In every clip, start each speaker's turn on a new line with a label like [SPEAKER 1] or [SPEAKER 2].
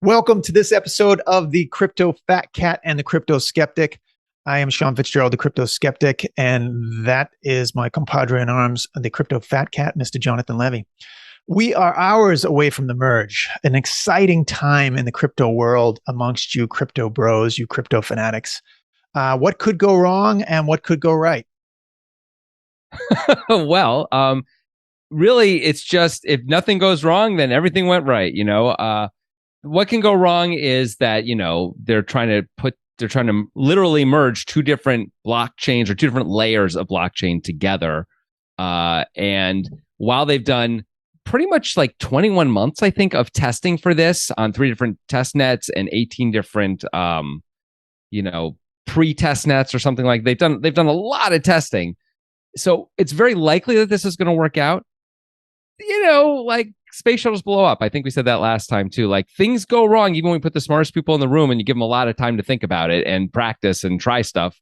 [SPEAKER 1] Welcome to this episode of the Crypto Fatcat and the Crypto Skeptic. I am Sean Fitzgerald, the Crypto Skeptic, and that is my compadre in arms, the Crypto Fatcat, Mr. Jonathan Levy. We are hours away from the merge, an exciting time in the crypto world amongst you crypto bros, you crypto fanatics. What could go wrong and what could go right?
[SPEAKER 2] well, really, it's just if nothing goes wrong, then everything went right. What can go wrong is that they're trying to literally merge two different blockchains or two different layers of blockchain together. And while they've done pretty much like 21 months, I think, of testing for this on 3 different test nets and 18 different, pre-test nets or something like they've done a lot of testing. So it's very likely that this is going to work out. Like space shuttles blow up. I think we said that last time too. Like things go wrong even when we put the smartest people in the room and you give them a lot of time to think about it and practice and try stuff.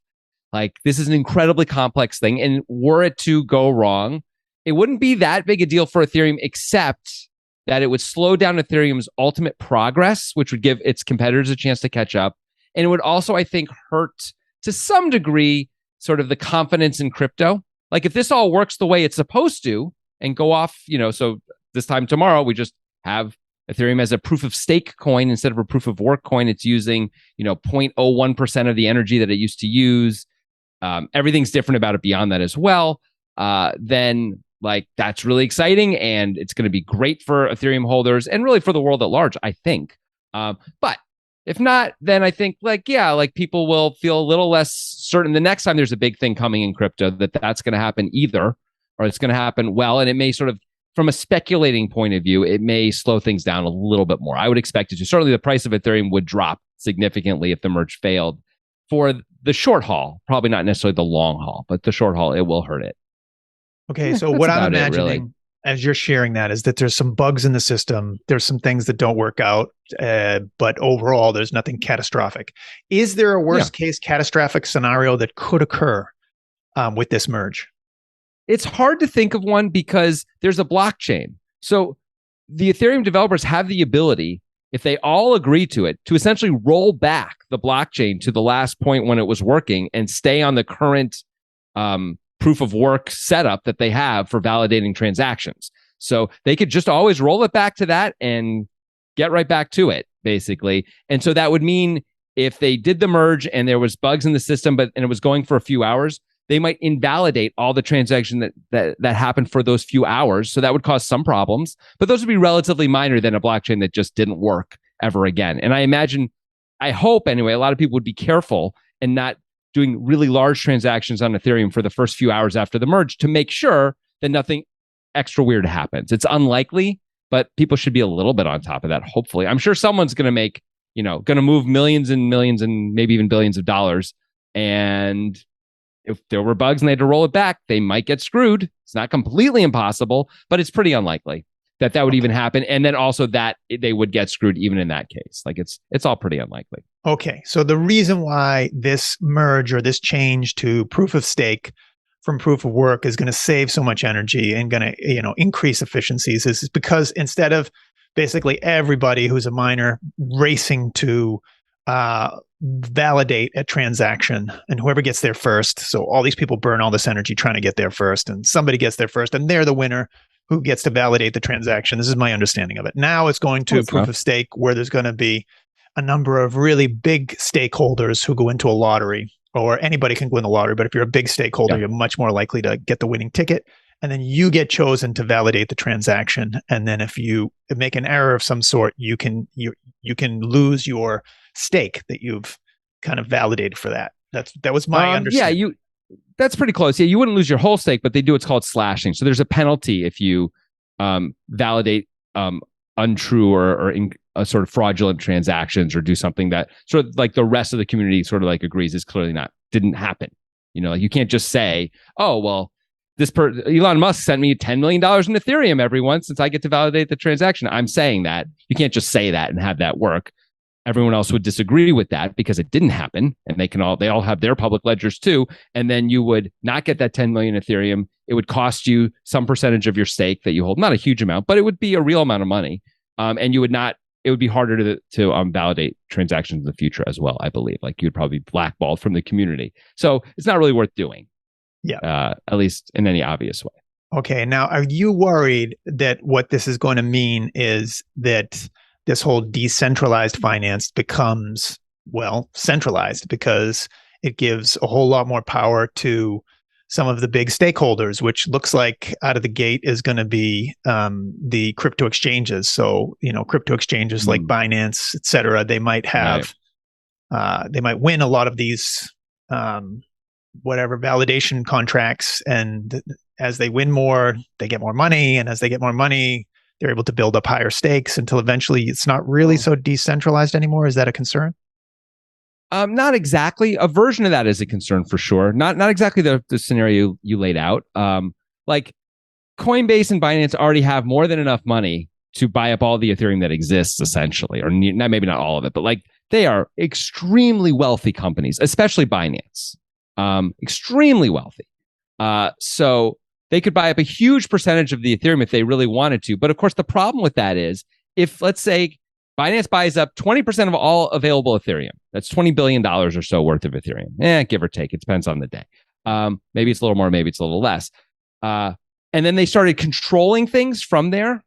[SPEAKER 2] Like this is an incredibly complex thing. And were it to go wrong, it wouldn't be that big a deal for Ethereum, except that it would slow down Ethereum's ultimate progress, which would give its competitors a chance to catch up. And it would also, I think, hurt to some degree sort of the confidence in crypto. Like if this all works the way it's supposed to and go off, so this time tomorrow, we just have Ethereum as a proof of stake coin instead of a proof of work coin. It's using, 0.01% of the energy that it used to use. Everything's different about it beyond that as well. Then like that's really exciting and it's going to be great for Ethereum holders and really for the world at large, I think. But if not, then I think people will feel a little less certain the next time there's a big thing coming in crypto that's going to happen either, or it's going to happen well. And it may sort of, from a speculating point of view, it may slow things down a little bit more. I would expect it to. Certainly the price of Ethereum would drop significantly if the merge failed. For the short haul, probably not necessarily the long haul, but the short haul, it will hurt it.
[SPEAKER 1] Okay, so what I'm imagining really, as you're sharing that is that there's some bugs in the system. There's some things that don't work out, but overall, there's nothing catastrophic. Is there a worst case catastrophic scenario that could occur with this merge?
[SPEAKER 2] It's hard to think of one because there's a blockchain. So the Ethereum developers have the ability, if they all agree to it, to essentially roll back the blockchain to the last point when it was working and stay on the current proof of work setup that they have for validating transactions. So they could just always roll it back to that and get right back to it, basically. And so that would mean if they did the merge and there was bugs in the system, and it was going for a few hours, they might invalidate all the transactions that happened for those few hours. So that would cause some problems, but those would be relatively minor than a blockchain that just didn't work ever again. And I hope anyway, a lot of people would be careful and not doing really large transactions on Ethereum for the first few hours after the merge to make sure that nothing extra weird happens. It's unlikely, but people should be a little bit on top of that. Hopefully, I'm sure someone's going to move millions and millions and maybe even billions of dollars. And if there were bugs and they had to roll it back, they might get screwed. It's not completely impossible, but it's pretty unlikely that would even happen. And then also that they would get screwed even in that case. Like it's all pretty unlikely.
[SPEAKER 1] Okay. So the reason why this merge or this change to proof of stake from proof of work is going to save so much energy and going to, increase efficiencies is because instead of basically everybody who's a miner racing to validate a transaction and whoever gets there first. So all these people burn all this energy trying to get there first and somebody gets there first and they're the winner who gets to validate the transaction. This is my understanding of it. Now it's going to proof of stake where there's going to be a number of really big stakeholders who go into a lottery, or anybody can go in the lottery. But if you're a big stakeholder, you're much more likely to get the winning ticket. And then you get chosen to validate the transaction. And then if you make an error of some sort, you can lose your stake that you've kind of validated for that. That was my understanding.
[SPEAKER 2] That's pretty close. Yeah, you wouldn't lose your whole stake, but they do what's called slashing. So there's a penalty if you validate untrue or sort of fraudulent transactions or do something that sort of like the rest of the community sort of like agrees is clearly didn't happen. Like you can't just say, oh, well, Elon Musk sent me $10 million in Ethereum every once since I get to validate the transaction. I'm saying that. You can't just say that and have that work. Everyone else would disagree with that because it didn't happen, and they all have their public ledgers too. And then you would not get that 10 million Ethereum. It would cost you some percentage of your stake that you hold, not a huge amount, but it would be a real amount of money. And you would not it would be harder to validate transactions in the future as well, I believe. Like you'd probably be blackballed from the community. So it's not really worth doing.
[SPEAKER 1] Yeah.
[SPEAKER 2] At least in any obvious way.
[SPEAKER 1] Okay. Now, are you worried that what this is going to mean is that this whole decentralized finance becomes, well, centralized because it gives a whole lot more power to some of the big stakeholders, which looks like out of the gate is going to be the crypto exchanges. So, crypto exchanges like Binance, et cetera, they might have, they might win a lot of these, whatever validation contracts. And as they win more, they get more money. And as they get more money, they're able to build up higher stakes until eventually it's not really so decentralized anymore. Is that a concern?
[SPEAKER 2] Not exactly. A version of that is a concern for sure. Not exactly the scenario you laid out. Like Coinbase and Binance already have more than enough money to buy up all the Ethereum that exists, essentially, or maybe not all of it, but like they are extremely wealthy companies, especially Binance. Extremely wealthy. So they could buy up a huge percentage of the Ethereum if they really wanted to. But of course, the problem with that is if, let's say, Binance buys up 20% of all available Ethereum. That's $20 billion or so worth of Ethereum. Give or take. It depends on the day. Maybe it's a little more, maybe it's a little less. And then they started controlling things from there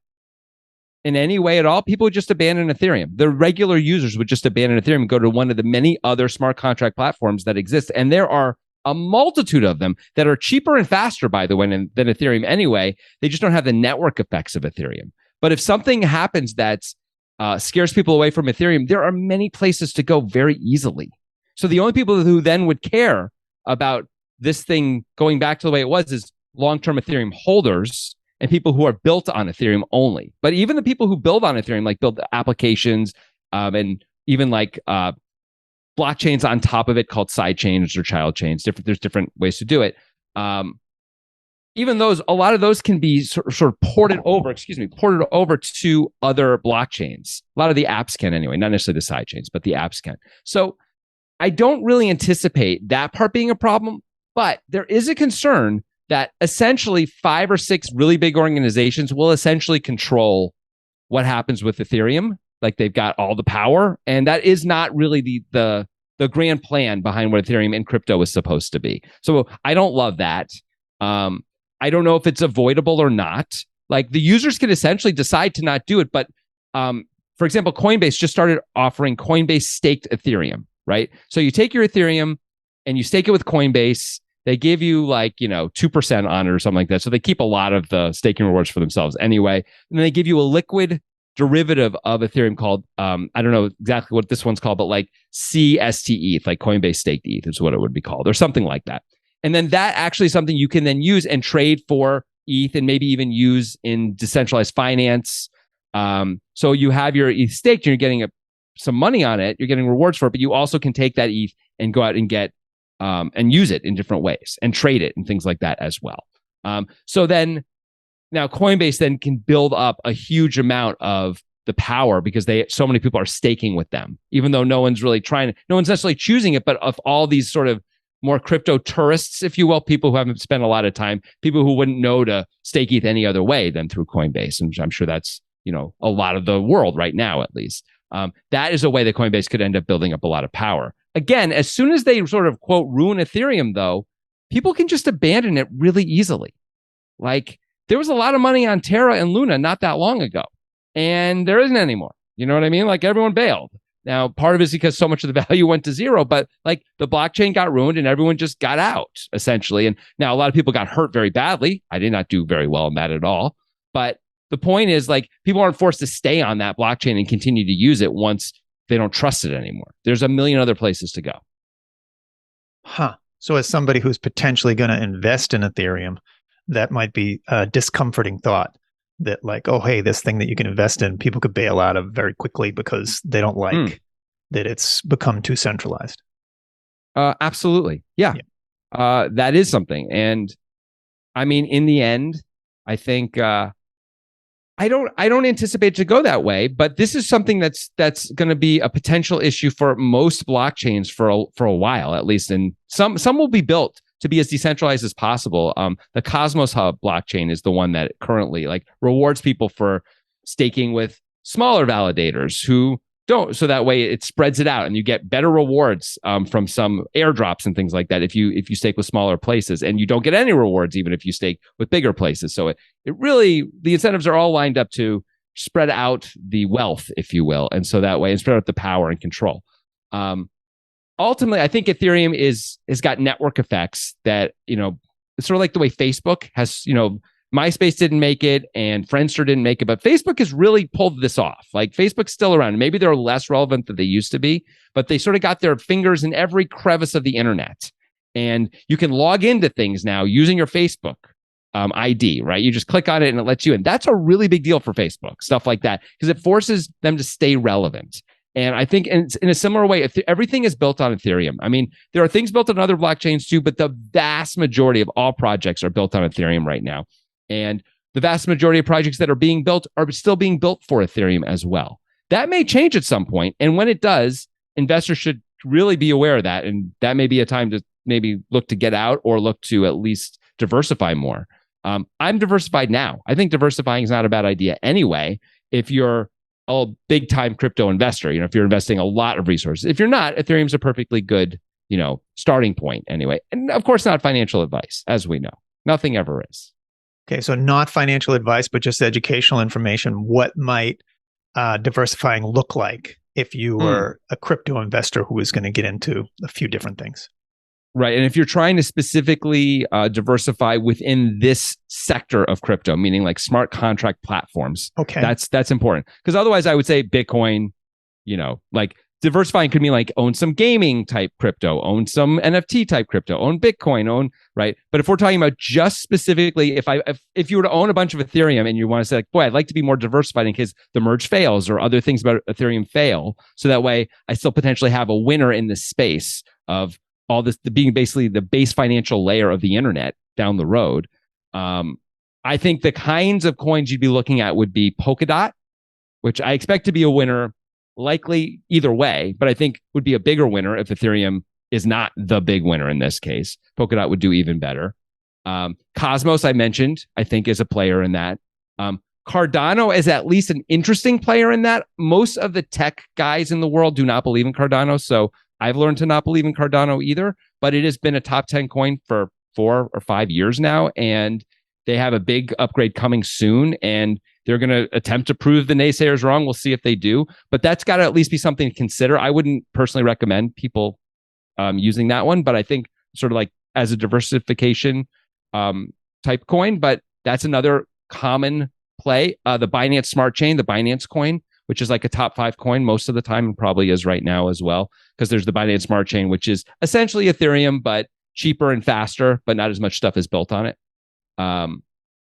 [SPEAKER 2] in any way at all. People would just abandon Ethereum. The regular users would just abandon Ethereum and go to one of the many other smart contract platforms that exist. And there are a multitude of them that are cheaper and faster, by the way, than Ethereum anyway. They just don't have the network effects of Ethereum. But if something happens that's scares people away from Ethereum, there are many places to go very easily. So the only people who then would care about this thing going back to the way it was is long-term Ethereum holders and people who are built on Ethereum only. But even the people who build on Ethereum, like build applications and even like blockchains on top of it called side chains or child chains. There's different ways to do it. Even those, a lot of those can be sort of ported over to other blockchains. A lot of the apps can anyway, not necessarily the side chains, but the apps can. So I don't really anticipate that part being a problem, but there is a concern that essentially 5 or 6 really big organizations will essentially control what happens with Ethereum. Like they've got all the power, and that is not really the grand plan behind what Ethereum and crypto is supposed to be. So I don't love that. I don't know if it's avoidable or not. Like the users can essentially decide to not do it. But for example, Coinbase just started offering Coinbase staked Ethereum, right? So you take your Ethereum and you stake it with Coinbase. They give you 2% on it or something like that. So they keep a lot of the staking rewards for themselves anyway. And they give you a liquid derivative of Ethereum called, I don't know exactly what this one's called, but like CST ETH, like Coinbase staked ETH is what it would be called, or something like that. And then that actually is something you can then use and trade for ETH and maybe even use in decentralized finance. So you have your ETH staked and you're getting some money on it. You're getting rewards for it, but you also can take that ETH and go out and get and use it in different ways and trade it and things like that as well. So then now Coinbase then can build up a huge amount of the power because so many people are staking with them, even though no one's necessarily choosing it, but of all these sort of more crypto tourists, if you will, people who haven't spent a lot of time, people who wouldn't know to stake ETH any other way than through Coinbase. And I'm sure that's, a lot of the world right now, at least. That is a way that Coinbase could end up building up a lot of power. Again, as soon as they sort of, quote, ruin Ethereum, though, people can just abandon it really easily. Like, there was a lot of money on Terra and Luna not that long ago, and there isn't anymore. You know what I mean? Like, everyone bailed. Now, part of it is because so much of the value went to zero, but like the blockchain got ruined and everyone just got out, essentially. And now a lot of people got hurt very badly. I did not do very well in that at all. But the point is, like, people aren't forced to stay on that blockchain and continue to use it once they don't trust it anymore. There's a million other places to go.
[SPEAKER 1] Huh. So as somebody who's potentially going to invest in Ethereum, that might be a discomforting thought. That like, oh, hey, this thing that you can invest in, people could bail out of very quickly because they don't like that it's become too centralized.
[SPEAKER 2] Absolutely. Yeah. That is something. And I mean, in the end, I think I don't anticipate to go that way, but this is something that's going to be a potential issue for most blockchains for a while, at least. And some will be built to be as decentralized as possible. The Cosmos Hub blockchain is the one that currently like rewards people for staking with smaller validators who don't. So that way it spreads it out and you get better rewards from some airdrops and things like that if you stake with smaller places, and you don't get any rewards even if you stake with bigger places. So it really, the incentives are all lined up to spread out the wealth, if you will, and so that way, and spread out the power and control. Ultimately, I think Ethereum has got network effects that, it's sort of like the way Facebook has, MySpace didn't make it and Friendster didn't make it, but Facebook has really pulled this off. Like, Facebook's still around. Maybe they're less relevant than they used to be, but they sort of got their fingers in every crevice of the internet. And you can log into things now using your Facebook ID, right? You just click on it and it lets you in. That's a really big deal for Facebook, stuff like that, because it forces them to stay relevant. And I think in a similar way, everything is built on Ethereum. I mean, there are things built on other blockchains too, but the vast majority of all projects are built on Ethereum right now. And the vast majority of projects that are being built are still being built for Ethereum as well. That may change at some point. And when it does, investors should really be aware of that. And that may be a time to maybe look to get out or look to at least diversify more. I'm diversified now. I think diversifying is not a bad idea anyway, if you're a big time crypto investor, if you're investing a lot of resources. If you're not, Ethereum's a perfectly good, starting point anyway. And of course, not financial advice, as we know. Nothing ever is.
[SPEAKER 1] Okay, so not financial advice, but just educational information. What might diversifying look like if you were a crypto investor who was going to get into a few different things?
[SPEAKER 2] Right. And if you're trying to specifically diversify within this sector of crypto, meaning like smart contract platforms,
[SPEAKER 1] okay,
[SPEAKER 2] that's important. Because otherwise I would say Bitcoin, like diversifying could mean like own some gaming type crypto, own some NFT type crypto, own Bitcoin, right? But if we're talking about just specifically, if you were to own a bunch of Ethereum and you want to say, like, boy, I'd like to be more diversified in case the merge fails or other things about Ethereum fail, so that way I still potentially have a winner in this space of all this being basically the base financial layer of the internet down the road. I think the kinds of coins you'd be looking at would be Polkadot, which I expect to be a winner likely either way, but I think would be a bigger winner if Ethereum is not the big winner in this case. Polkadot would do even better. Cosmos, I mentioned, I think is a player in that. Cardano is at least an interesting player in that. Most of the tech guys in the world do not believe in Cardano, so I've learned to not believe in Cardano either, but it has been a top 10 coin for 4 or 5 years now, and they have a big upgrade coming soon, and they're going to attempt to prove the naysayers wrong. We'll see if they do, but that's got to at least be something to consider. I wouldn't personally recommend people using that one, but I think sort of like as a diversification type coin, but that's another common play. The Binance Smart Chain, the Binance coin, which is like a top 5 coin most of the time and probably is right now as well, because there's the Binance Smart Chain, which is essentially Ethereum, but cheaper and faster, but not as much stuff is built on it.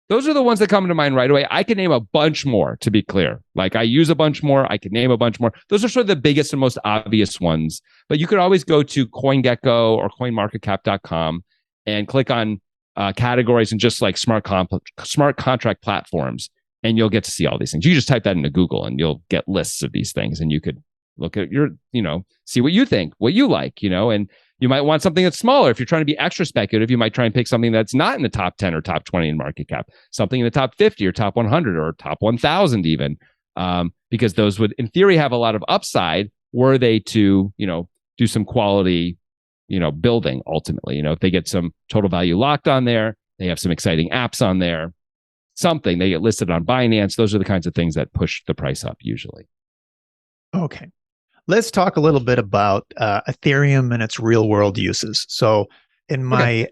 [SPEAKER 2] Those are the ones that come to mind right away. I can name a bunch more, to be clear. Like, I use a bunch more. I can name a bunch more. Those are sort of the biggest and most obvious ones. But you could always go to CoinGecko or CoinMarketCap.com and click on categories and just like smart contract platforms, and you'll get to see all these things. You just type that into Google and you'll get lists of these things, and you could look at your, see what you think, what you like, and you might want something that's smaller. If you're trying to be extra speculative, you might try and pick something that's not in the top 10 or top 20 in market cap, something in the top 50 or top 100 or top 1,000 even, because those would, in theory, have a lot of upside were they to, do some quality, building ultimately. If they get some total value locked on there, they have some exciting apps on there, something, they get listed on Binance. Those are the kinds of things that push the price up usually.
[SPEAKER 1] Okay. Let's talk a little bit about Ethereum and its real world uses. So in my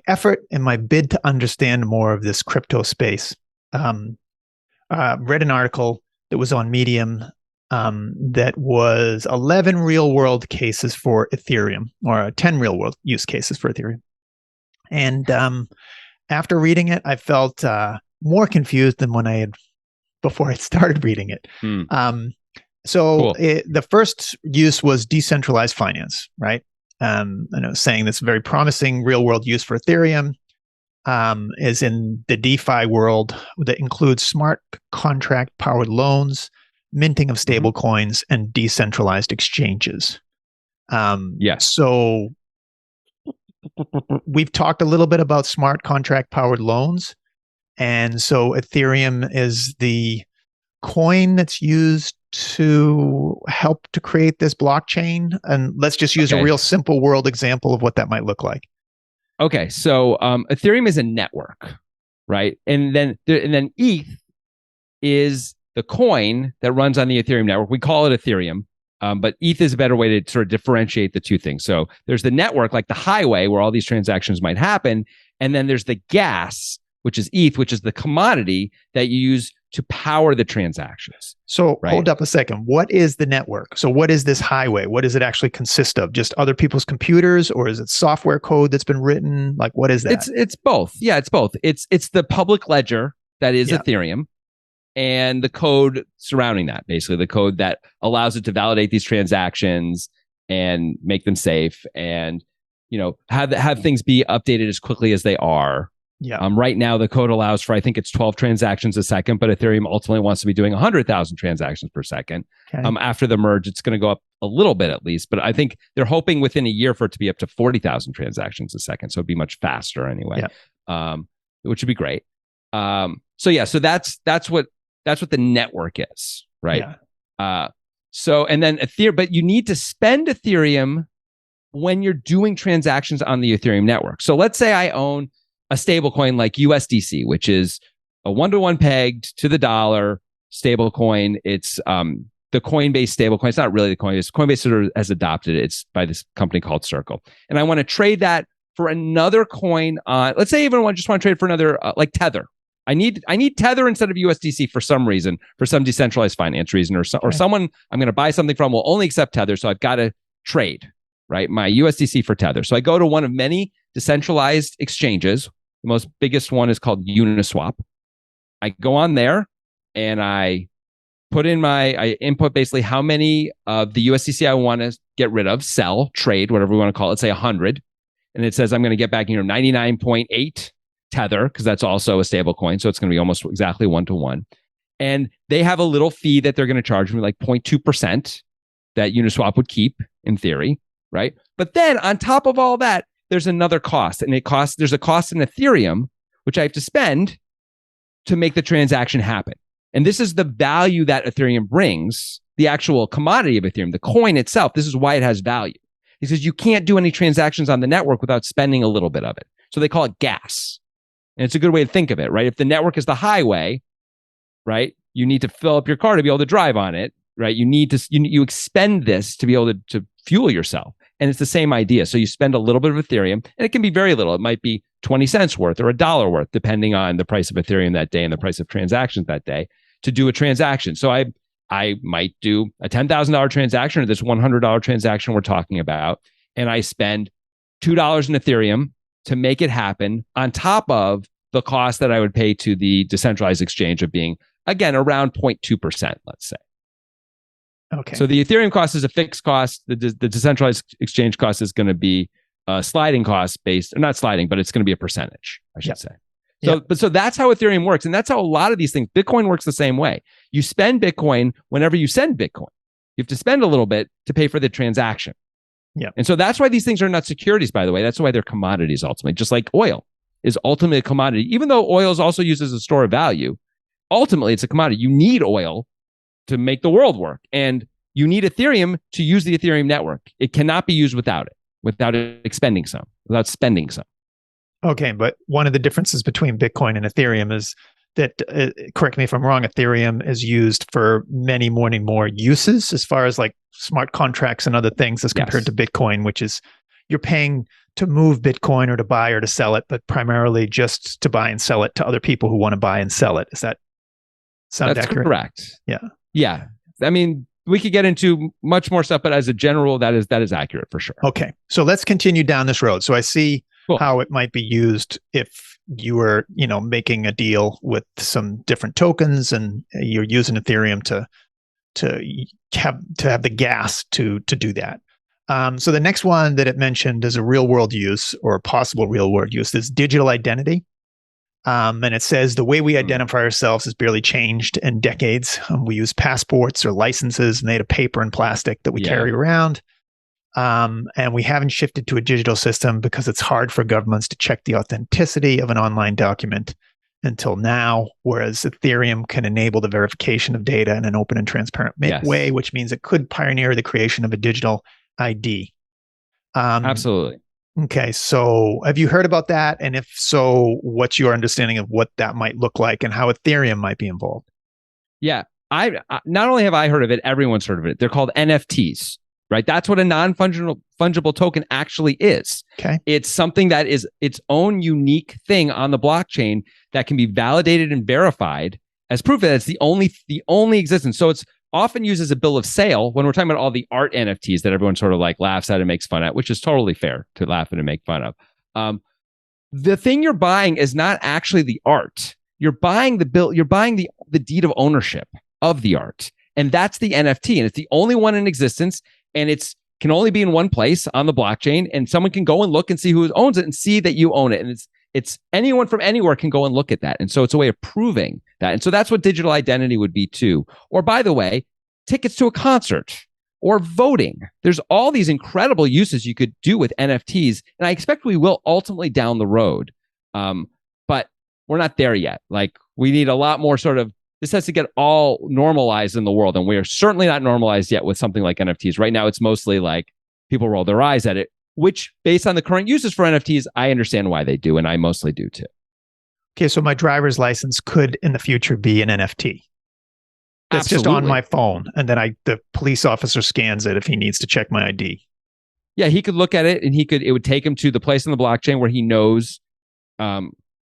[SPEAKER 1] effort, in my bid to understand more of this crypto space, read an article that was on Medium that was 11 real world cases for Ethereum, or 10 real world use cases for Ethereum. And after reading it, I felt more confused than before I started reading it. So cool. The first use was decentralized finance, right? And I was saying this very promising real world use for Ethereum is in the DeFi world that includes smart contract powered loans, minting of stable coins, and decentralized exchanges.
[SPEAKER 2] Yes.
[SPEAKER 1] So we've talked a little bit about smart contract powered loans. And so Ethereum is the coin that's used to help to create this blockchain? And let's just use a real simple world example of what that might look like.
[SPEAKER 2] Okay, so Ethereum is a network, right? And then ETH is the coin that runs on the Ethereum network. We call it Ethereum, but ETH is a better way to sort of differentiate the two things. So there's the network, like the highway where all these transactions might happen. And then there's the gas, which is ETH, which is the commodity that you use to power the transactions.
[SPEAKER 1] So hold up a second. What is the network? So what is this highway? What does it actually consist of? Just other people's computers, or is it software code that's been written? Like, what is that?
[SPEAKER 2] It's both. Yeah, it's both. It's the public ledger that is Ethereum, and the code surrounding that, basically the code that allows it to validate these transactions and make them safe, and have things be updated as quickly as they are.
[SPEAKER 1] Yeah.
[SPEAKER 2] Right now, the code allows for, I think it's 12 transactions a second, but Ethereum ultimately wants to be doing 100,000 transactions per second.
[SPEAKER 1] Okay.
[SPEAKER 2] After the merge, it's going to go up a little bit at least, but I think they're hoping within a year for it to be up to 40,000 transactions a second. So it'd be much faster anyway, which would be great. So that's what the network is, right?
[SPEAKER 1] Yeah.
[SPEAKER 2] And then Ethereum, but you need to spend Ethereum when you're doing transactions on the Ethereum network. So let's say I own a stable coin like USDC, which is a 1-to-1 pegged to the dollar stable coin. It's the Coinbase stable coin. It's not really the Coinbase. Coinbase sort of has adopted it. It's by this company called Circle. And I want to trade that for another coin on, let's say even just want to trade for another, like Tether. I need Tether instead of USDC for some reason, for some decentralized finance reason, or someone I'm going to buy something from will only accept Tether. So I've got to trade, right, my USDC for Tether. So I go to one of many decentralized exchanges. The most biggest one is called Uniswap. I go on there and I input basically how many of the USDC I want to get rid of, sell, trade, whatever we want to call it, say 100. And it says I'm going to get back 99.8 Tether, because that's also a stable coin. So it's going to be almost exactly 1-to-1. And they have a little fee that they're going to charge me, like 0.2% that Uniswap would keep in theory, right? But then on top of all that, there's another cost, and there's a cost in Ethereum, which I have to spend to make the transaction happen. And this is the value that Ethereum brings, the actual commodity of Ethereum, the coin itself. This is why it has value. He says you can't do any transactions on the network without spending a little bit of it. So they call it gas. And it's a good way to think of it, right? If the network is the highway, right, you need to fill up your car to be able to drive on it, right? You expend this to be able to fuel yourself. And it's the same idea. So you spend a little bit of Ethereum, and it can be very little. It might be 20 cents worth or $1 worth, depending on the price of Ethereum that day and the price of transactions that day, to do a transaction. So I might do a $10,000 transaction, or this $100 transaction we're talking about, and I spend $2 in Ethereum to make it happen, on top of the cost that I would pay to the decentralized exchange of being, again, around 0.2%, let's say.
[SPEAKER 1] Okay.
[SPEAKER 2] So the Ethereum cost is a fixed cost. The decentralized exchange cost is going to be a sliding cost based, or not sliding, but it's going to be a percentage, I should say. So, so that's how Ethereum works. And that's how a lot of these things, Bitcoin works the same way. You spend Bitcoin whenever you send Bitcoin. You have to spend a little bit to pay for the transaction.
[SPEAKER 1] Yeah.
[SPEAKER 2] And so that's why these things are not securities, by the way. That's why they're commodities ultimately, just like oil is ultimately a commodity. Even though oil is also used as a store of value, ultimately it's a commodity. You need oil to make the world work. And you need Ethereum to use the Ethereum network. It cannot be used without spending some.
[SPEAKER 1] Okay, but one of the differences between Bitcoin and Ethereum is that, correct me if I'm wrong, Ethereum is used for many more uses as far as like smart contracts and other things as compared to Bitcoin, which is you're paying to move Bitcoin or to buy or to sell it, but primarily just to buy and sell it to other people who want to buy and sell it. Is that sound accurate?
[SPEAKER 2] That's correct.
[SPEAKER 1] Yeah.
[SPEAKER 2] Yeah. I mean, we could get into much more stuff, but as a general, that is accurate for sure.
[SPEAKER 1] Okay. So let's continue down this road. So I see how it might be used if you were, making a deal with some different tokens and you're using Ethereum to have the gas to do that. So the next one that it mentioned is a real world use, or a possible real world use, is digital identity. And it says the way we identify ourselves has barely changed in decades. We use passports or licenses made of paper and plastic that we carry around. And we haven't shifted to a digital system because it's hard for governments to check the authenticity of an online document. until now, whereas Ethereum can enable the verification of data in an open and transparent way, which means it could pioneer the creation of a digital ID.
[SPEAKER 2] Absolutely.
[SPEAKER 1] Okay, so have you heard about that? And if so, what's your understanding of what that might look like and how Ethereum might be involved?
[SPEAKER 2] Yeah, I not only have I heard of it, everyone's heard of it. They're called NFTs, right? That's what a non-fungible token actually is.
[SPEAKER 1] Okay.
[SPEAKER 2] It's something that is its own unique thing on the blockchain that can be validated and verified as proof that it's the only existence. So it's often used as a bill of sale when we're talking about all the art NFTs that everyone sort of like laughs at and makes fun at, which is totally fair to laugh at and make fun of. The thing you're buying is not actually the art. You're buying the bill. You're buying the deed of ownership of the art, and that's the NFT, and it's the only one in existence, and it's can only be in one place on the blockchain, and someone can go and look and see who owns it and see that you own it, and it's anyone from anywhere can go and look at that, and so it's a way of proving that, and so that's what digital identity would be too. Or by the way, tickets to a concert or voting. There's all these incredible uses you could do with NFTs, and I expect we will ultimately down the road, but we're not there yet. Like we need a lot more sort of, this has to get all normalized in the world. And we are certainly not normalized yet with something like NFTs. Right now, it's mostly like people roll their eyes at it, which based on the current uses for NFTs, I understand why they do. And I mostly do too.
[SPEAKER 1] Okay. So my driver's license could in the future be an NFT. That's
[SPEAKER 2] Absolutely.
[SPEAKER 1] Just on my phone. And then the police officer scans it if he needs to check my ID.
[SPEAKER 2] Yeah. He could look at it and it would take him to the place in the blockchain where he knows,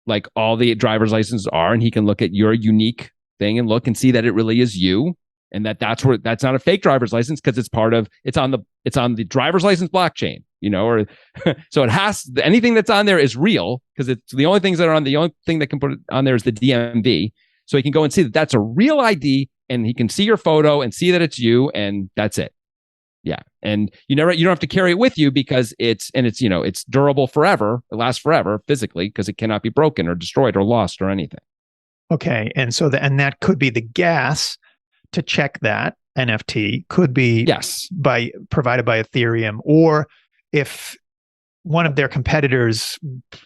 [SPEAKER 2] like all the driver's licenses are, and he can look at your unique thing and look and see that it really is you, and that's not a fake driver's license because it's on the driver's license blockchain, or so it has anything that's on there is real because it's the only things that are on the only thing that can put it on there is the DMV, so he can go and see that that's a real ID, and he can see your photo and see that it's you, and that's it. Yeah. And you don't have to carry it with you because it's durable forever. It lasts forever physically because it cannot be broken or destroyed or lost or anything.
[SPEAKER 1] Okay. And so that could be the gas to check that NFT could be provided by Ethereum, or if one of their competitors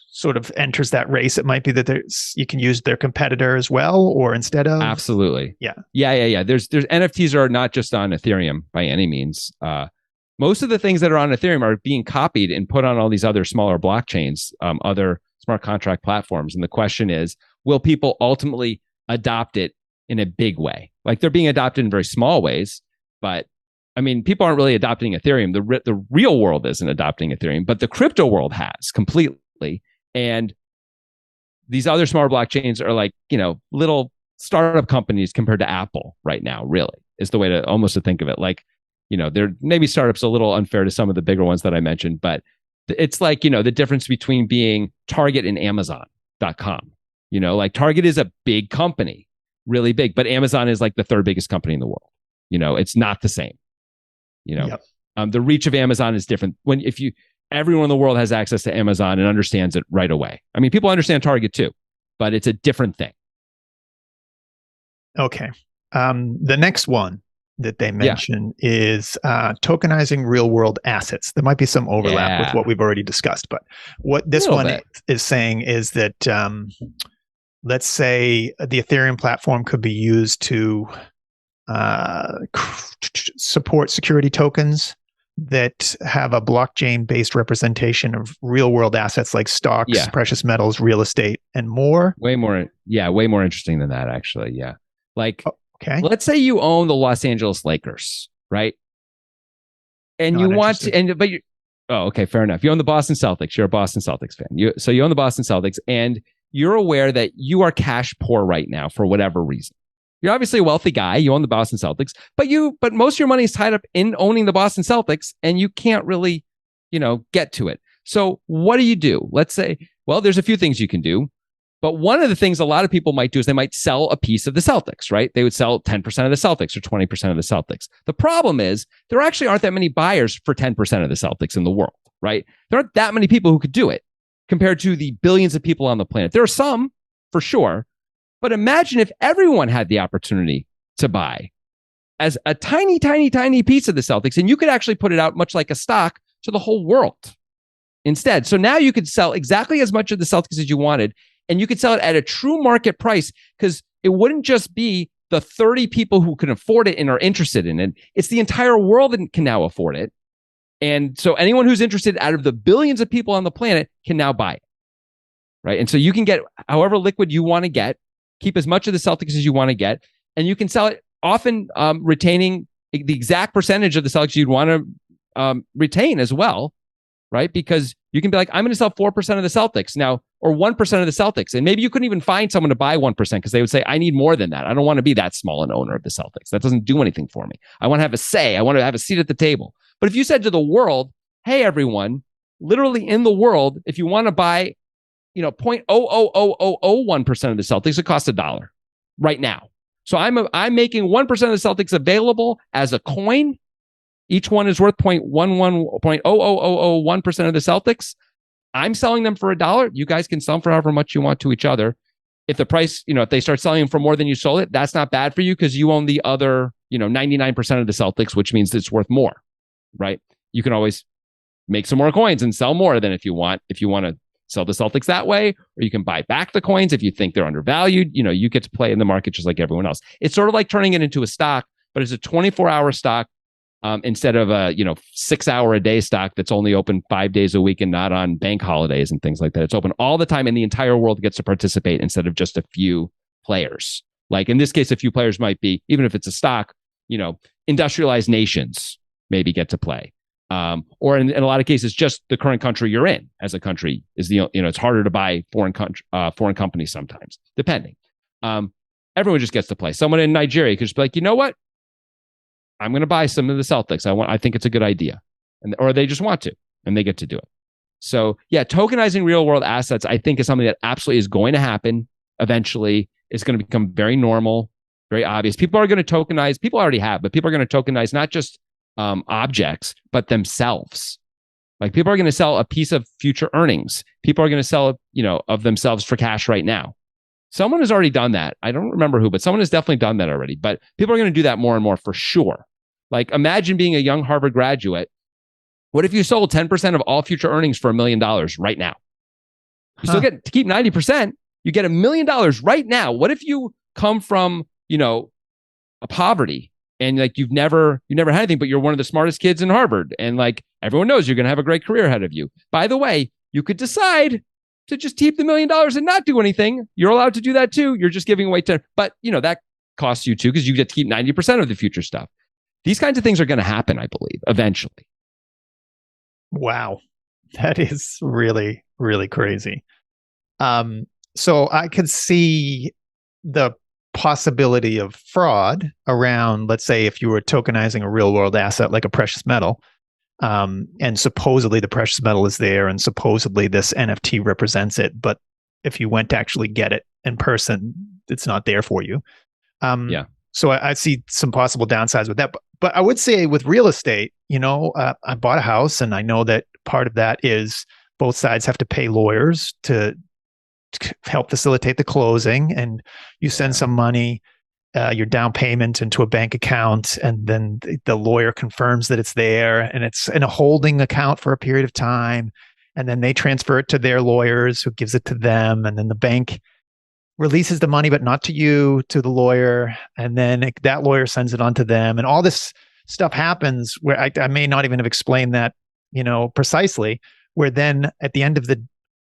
[SPEAKER 1] sort of enters that race, it might be that you can use their competitor as well, or instead of.
[SPEAKER 2] Absolutely.
[SPEAKER 1] Yeah.
[SPEAKER 2] There's NFTs are not just on Ethereum by any means. Most of the things that are on Ethereum are being copied and put on all these other smaller blockchains, other smart contract platforms. And the question is, will people ultimately adopt it in a big way? Like they're being adopted in very small ways, but I mean, people aren't really adopting Ethereum. The real world isn't adopting Ethereum, but the crypto world has completely. And these other smaller blockchains are like, little startup companies compared to Apple right now, really, is the way to almost to think of it. Like, they're maybe startups a little unfair to some of the bigger ones that I mentioned, but it's like, the difference between being Target and Amazon.com. Like Target is a big company, really big, but Amazon is like the third biggest company in the world. It's not the same.
[SPEAKER 1] Yep.
[SPEAKER 2] The reach of Amazon is different. Everyone in the world has access to Amazon and understands it right away. I mean, people understand Target too, but it's a different thing.
[SPEAKER 1] Okay. The next one that they mention is tokenizing real world assets. There might be some overlap with what we've already discussed, but what this one is saying is that let's say the Ethereum platform could be used to support security tokens that have a blockchain-based representation of real-world assets like stocks, precious metals, real estate, and more.
[SPEAKER 2] Way more interesting than that, actually. Yeah, like
[SPEAKER 1] okay,
[SPEAKER 2] let's say you own the Los Angeles Lakers, right? And you want to, okay, fair enough. You own the Boston Celtics. You're a Boston Celtics fan. So you own the Boston Celtics, and you're aware that you are cash poor right now for whatever reason. You're obviously a wealthy guy. You own the Boston Celtics, but most of your money is tied up in owning the Boston Celtics, and you can't really, get to it. So what do? Let's say, well, there's a few things you can do, but one of the things a lot of people might do is they might sell a piece of the Celtics, right? They would sell 10% of the Celtics or 20% of the Celtics. The problem is there actually aren't that many buyers for 10% of the Celtics in the world, right? There aren't that many people who could do it compared to the billions of people on the planet. There are some, for sure. But imagine if everyone had the opportunity to buy as a tiny, tiny, tiny piece of the Celtics, and you could actually put it out much like a stock to the whole world instead. So now you could sell exactly as much of the Celtics as you wanted, And you could sell it at a true market price because it wouldn't just be the 30 people who can afford it and are interested in it. It's the entire world that can now afford it. And so anyone who's interested out of the billions of people on the planet can now buy it. Right. And so you can get however liquid you want to get, keep as much of the Celtics as you want to get, and you can sell it often retaining the exact percentage of the Celtics you'd want to retain as well. Right. Because you can be like, I'm going to sell 4% of the Celtics now, or 1% of the Celtics. And maybe you couldn't even find someone to buy 1% because they would say, I need more than that. I don't want to be that small an owner of the Celtics. That doesn't do anything for me. I want to have a say. I want to have a seat at the table. But if you said to the world, hey, everyone, literally in the world, if you want to buy, 0.00001% of the Celtics, it costs $1 right now. So I'm making 1% of the Celtics available as a coin. Each one is worth 0.0001% of the Celtics. I'm selling them for $1. You guys can sell them for however much you want to each other. If the price, if they start selling them for more than you sold it, that's not bad for you because you own the other, 99% of the Celtics, which means it's worth more, right? You can always make some more coins and sell more than if you want to sell the Celtics that way, or you can buy back the coins if you think they're undervalued. You get to play in the market just like everyone else. It's sort of like turning it into a stock, but it's a 24-hour stock instead of a 6-hour-a-day stock that's only open 5 days a week and not on bank holidays and things like that. It's open all the time, and the entire world gets to participate instead of just a few players. Like in this case, a few players might be, even if it's a stock, industrialized nations maybe get to play. Or in a lot of cases, just the current country you're in as a country is it's harder to buy foreign companies sometimes, depending. Everyone just gets to play. Someone in Nigeria could just be like, you know what? I'm going to buy some of the Celtics. I think it's a good idea, or they just want to, and they get to do it. So yeah, tokenizing real world assets, I think, is something that absolutely is going to happen eventually. It's going to become very normal, very obvious. People are going to tokenize. People already have, but people are going to tokenize not just objects, but themselves. Like people are going to sell a piece of future earnings. People are going to sell, of themselves for cash right now. Someone has already done that. I don't remember who, but someone has definitely done that already. But people are going to do that more and more for sure. Like imagine being a young Harvard graduate. What if you sold 10% of all future earnings for $1 million right now? You still get to keep 90%. You get $1 million right now. What if you come from, a poverty? And like you've never had anything, but you're one of the smartest kids in Harvard. And like everyone knows you're going to have a great career ahead of you. By the way, you could decide to just keep the $1 million and not do anything. You're allowed to do that too. You're just giving away 10, but that costs you too, because you get to keep 90% of the future stuff. These kinds of things are going to happen, I believe, eventually.
[SPEAKER 1] Wow. That is really, really crazy. So I could see the possibility of fraud around, let's say, if you were tokenizing a real world asset like a precious metal, and supposedly the precious metal is there and supposedly this NFT represents it, but if you went to actually get it in person, it's not there for you. So I see some possible downsides with that, but I would say with real estate, I bought a house, and I know that part of that is both sides have to pay lawyers to help facilitate the closing, and you send some money, your down payment, into a bank account, and then the lawyer confirms that it's there, and it's in a holding account for a period of time, and then they transfer it to their lawyers, who gives it to them, and then the bank releases the money, but not to you, to the lawyer, and then that lawyer sends it on to them, and all this stuff happens where I may not even have explained that precisely, where then at the end of the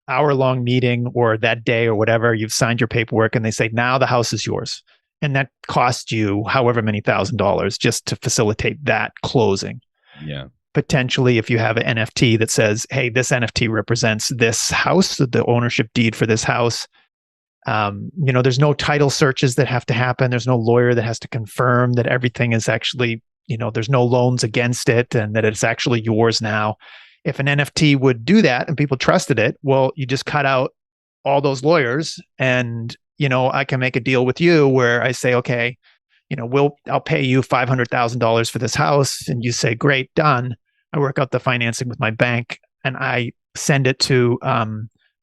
[SPEAKER 1] hour-long meeting or that day or whatever, you've signed your paperwork and they say, now the house is yours. And that cost you however many $1,000 just to facilitate that closing.
[SPEAKER 2] Yeah.
[SPEAKER 1] Potentially, if you have an NFT that says, hey, this NFT represents this house, the ownership deed for this house. There's no title searches that have to happen. There's no lawyer that has to confirm that everything is actually, there's no loans against it and that it's actually yours now. If an NFT would do that and people trusted it, well, you just cut out all those lawyers, and I can make a deal with you where I say, okay, I'll pay you $500,000 for this house, and you say, great, done. I work out the financing with my bank, and I send it to a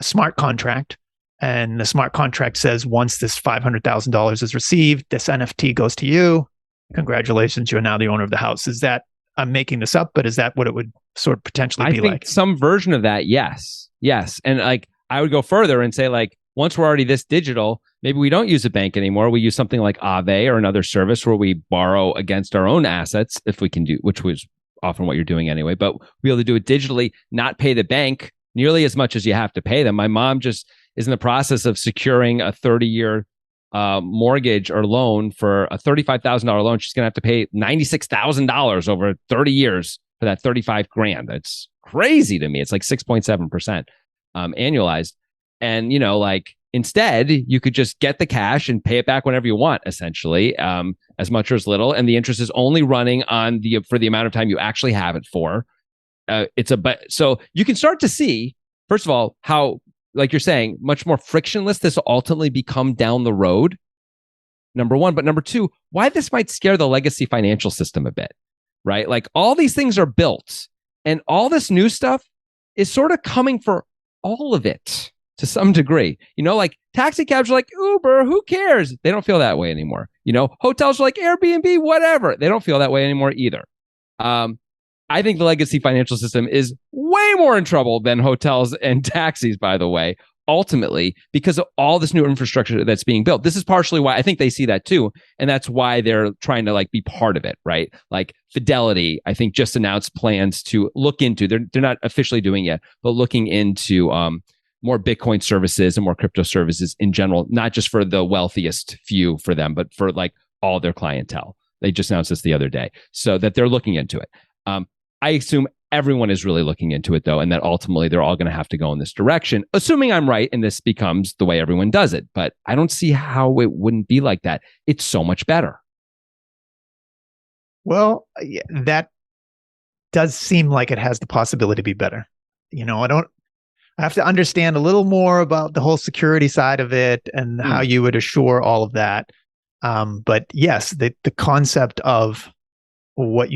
[SPEAKER 1] smart contract, and the smart contract says once this $500,000 is received, this NFT goes to you. Congratulations, you're now the owner of the house. Is that, I'm making this up, but is that what it would sort of potentially be like?
[SPEAKER 2] I think some version of that, yes. And like, I would go further and say, like, once we're already this digital, maybe we don't use a bank anymore. We use something like Aave or another service where we borrow against our own assets if we can do, which was often what you're doing anyway, but we'll be able to do it digitally, not pay the bank nearly as much as you have to pay them. My mom just is in the process of securing a 30-year mortgage or loan for a $35,000 loan. She's going to have to pay $96,000 over 30 years for that 35 grand. That's crazy to me. It's like 6.7% annualized. And, you know, like instead, you could just get the cash and pay it back whenever you want, essentially, as much or as little. And the interest is only running on for the amount of time you actually have it for. So you can start to see, first of all, how, like you're saying, much more frictionless this will ultimately become down the road. Number one. But number two, why this might scare the legacy financial system a bit, right? Like all these things are built and all this new stuff is sort of coming for all of it to some degree. You know, like taxi cabs are like Uber, who cares? They don't feel that way anymore. You know, hotels are like Airbnb, whatever. They don't feel that way anymore either. I think the legacy financial system is way more in trouble than hotels and taxis, by the way, ultimately, because of all this new infrastructure that's being built. This is partially why I think they see that too. And that's why they're trying to like be part of it, right? Like Fidelity, I think just announced plans to look into, they're not officially doing it yet, but looking into more Bitcoin services and more crypto services in general, not just for the wealthiest few for them, but for like all their clientele. They just announced this the other day, so that they're looking into it. I assume everyone is really looking into it, though, and that ultimately they're all going to have to go in this direction, assuming I'm right and this becomes the way everyone does it. But I don't see how it wouldn't be like that. It's so much better.
[SPEAKER 1] Well, yeah, that does seem like it has the possibility to be better. You know, I have to understand a little more about the whole security side of it and how you would assure all of that. But yes, the concept of what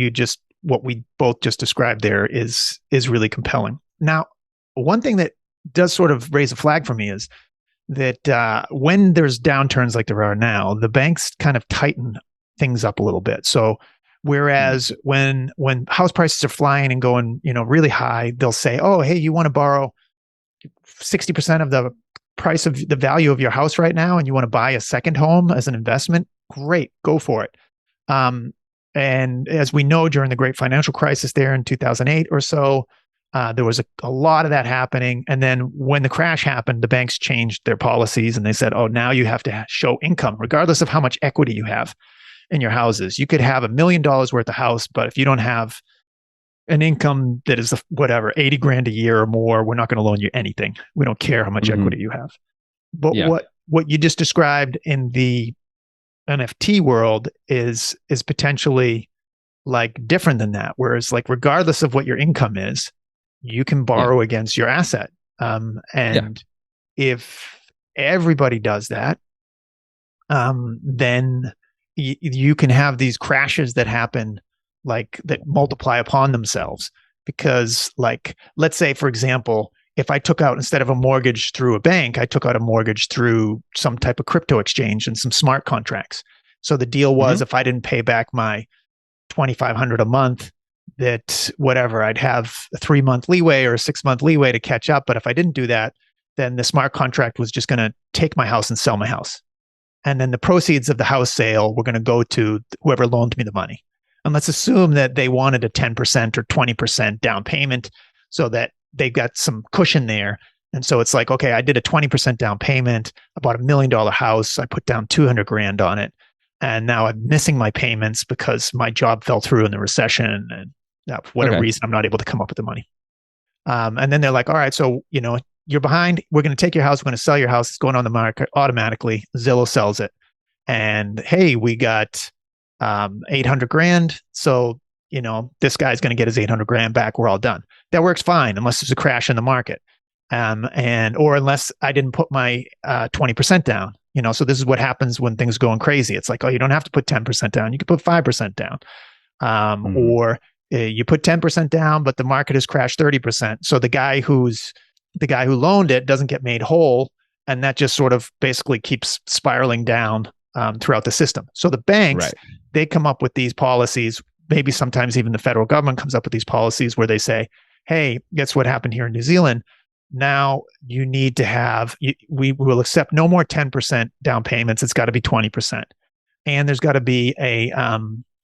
[SPEAKER 1] we both just described there is really compelling. Now, one thing that does sort of raise a flag for me is that when there's downturns like there are now, the banks kind of tighten things up a little bit. So whereas when house prices are flying and going, you know, really high, they'll say, "Oh, hey, you want to borrow 60% of the price of the value of your house right now, and you want to buy a second home as an investment? Great, go for it." And as we know, during the great financial crisis there in 2008 or so, there was a lot of that happening. And then when the crash happened, the banks changed their policies and they said, "Oh, now you have to show income, regardless of how much equity you have in your houses. You could have $1 million worth of house, but if you don't have an income that is whatever, 80 grand a year or more, we're not going to loan you anything. We don't care how much equity you have." But what you just described in the NFT world is potentially like different than that. Whereas like regardless of what your income is, you can borrow against your asset. And if everybody does that, then you can have these crashes that happen like that multiply upon themselves. Because like, let's say, for example, if I took out, instead of a mortgage through a bank, I took out a mortgage through some type of crypto exchange and some smart contracts. So the deal was if I didn't pay back my $2,500 a month, that whatever, I'd have a 3-month leeway or a 6-month leeway to catch up. But if I didn't do that, then the smart contract was just going to take my house and sell my house. And then the proceeds of the house sale were going to go to whoever loaned me the money. And let's assume that they wanted a 10% or 20% down payment so that they got some cushion there. And so it's like, okay, I did a 20% down payment, I bought $1 million house, I put down 200 grand on it. And now I'm missing my payments because my job fell through in the recession. And for whatever reason, I'm not able to come up with the money. And then they're like, all right, so, you know, you're behind. We're going to take your house. We're going to sell your house. It's going on the market automatically. Zillow sells it. And hey, we got 800 grand. So, you know, this guy's going to get his 800 grand back. We're all done. That works fine unless there's a crash in the market. Or unless I didn't put my 20% down. You know, so this is what happens when things are going crazy. It's like, oh, you don't have to put 10% down. You can put 5% down. Or you put 10% down, but the market has crashed 30%. So the guy who loaned it doesn't get made whole. And that just sort of basically keeps spiraling down throughout the system. So the banks, they come up with these policies. Maybe sometimes even the federal government comes up with these policies where they say, hey, guess what happened here in New Zealand? now you need to have, we will accept no more 10% down payments. It's got to be 20%. And there's got to be a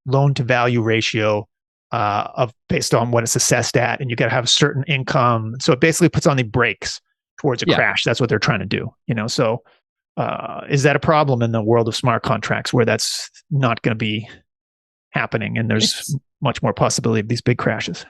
[SPEAKER 1] loan to value ratio of based on what it's assessed at. And you got to have a certain income. So it basically puts on the brakes towards a crash. That's what they're trying to do. So is that a problem in the world of smart contracts where that's not going to be happening and there's much more possibility of these big crashes?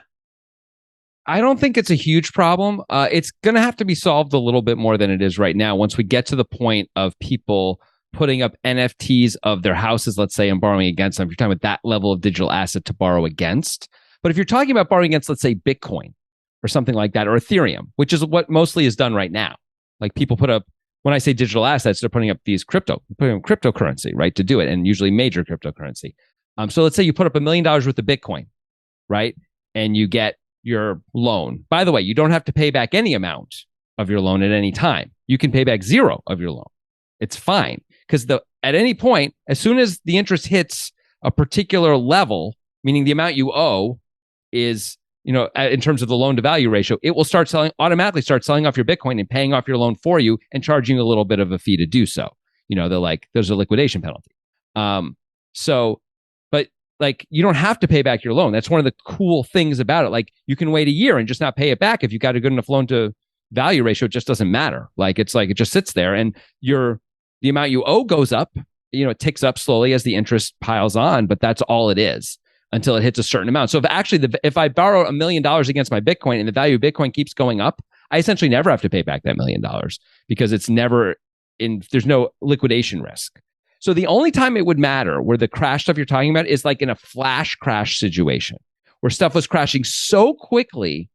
[SPEAKER 2] I don't think it's a huge problem. It's going to have to be solved a little bit more than it is right now. Once we get to the point of people putting up NFTs of their houses, let's say, and borrowing against them, if you're talking about that level of digital asset to borrow against. But if you're talking about borrowing against, let's say, Bitcoin or something like that, or Ethereum, which is what mostly is done right now. Like people put up, when I say digital assets, they're putting up cryptocurrency, right, to do it, and usually major cryptocurrency. So let's say you put up $1 million worth of Bitcoin, right, and you get your loan. By the way, you don't have to pay back any amount of your loan at any time. You can pay back zero of your loan. It's fine because at any point, as soon as the interest hits a particular level, meaning the amount you owe is, in terms of the loan to value ratio, it will automatically start selling off your Bitcoin and paying off your loan for you and charging you a little bit of a fee to do so. There's a liquidation penalty. But you don't have to pay back your loan. That's one of the cool things about it. Like you can wait a year and just not pay it back. If you've got a good enough loan to value ratio, it just doesn't matter. It just sits there and the amount you owe goes up. It ticks up slowly as the interest piles on, but that's all it is until it hits a certain amount. So if I borrow $1 million against my Bitcoin and the value of Bitcoin keeps going up, I essentially never have to pay back that $1 million because there's no liquidation risk. So the only time it would matter where the crash stuff you're talking about is like in a flash crash situation where stuff was crashing so quickly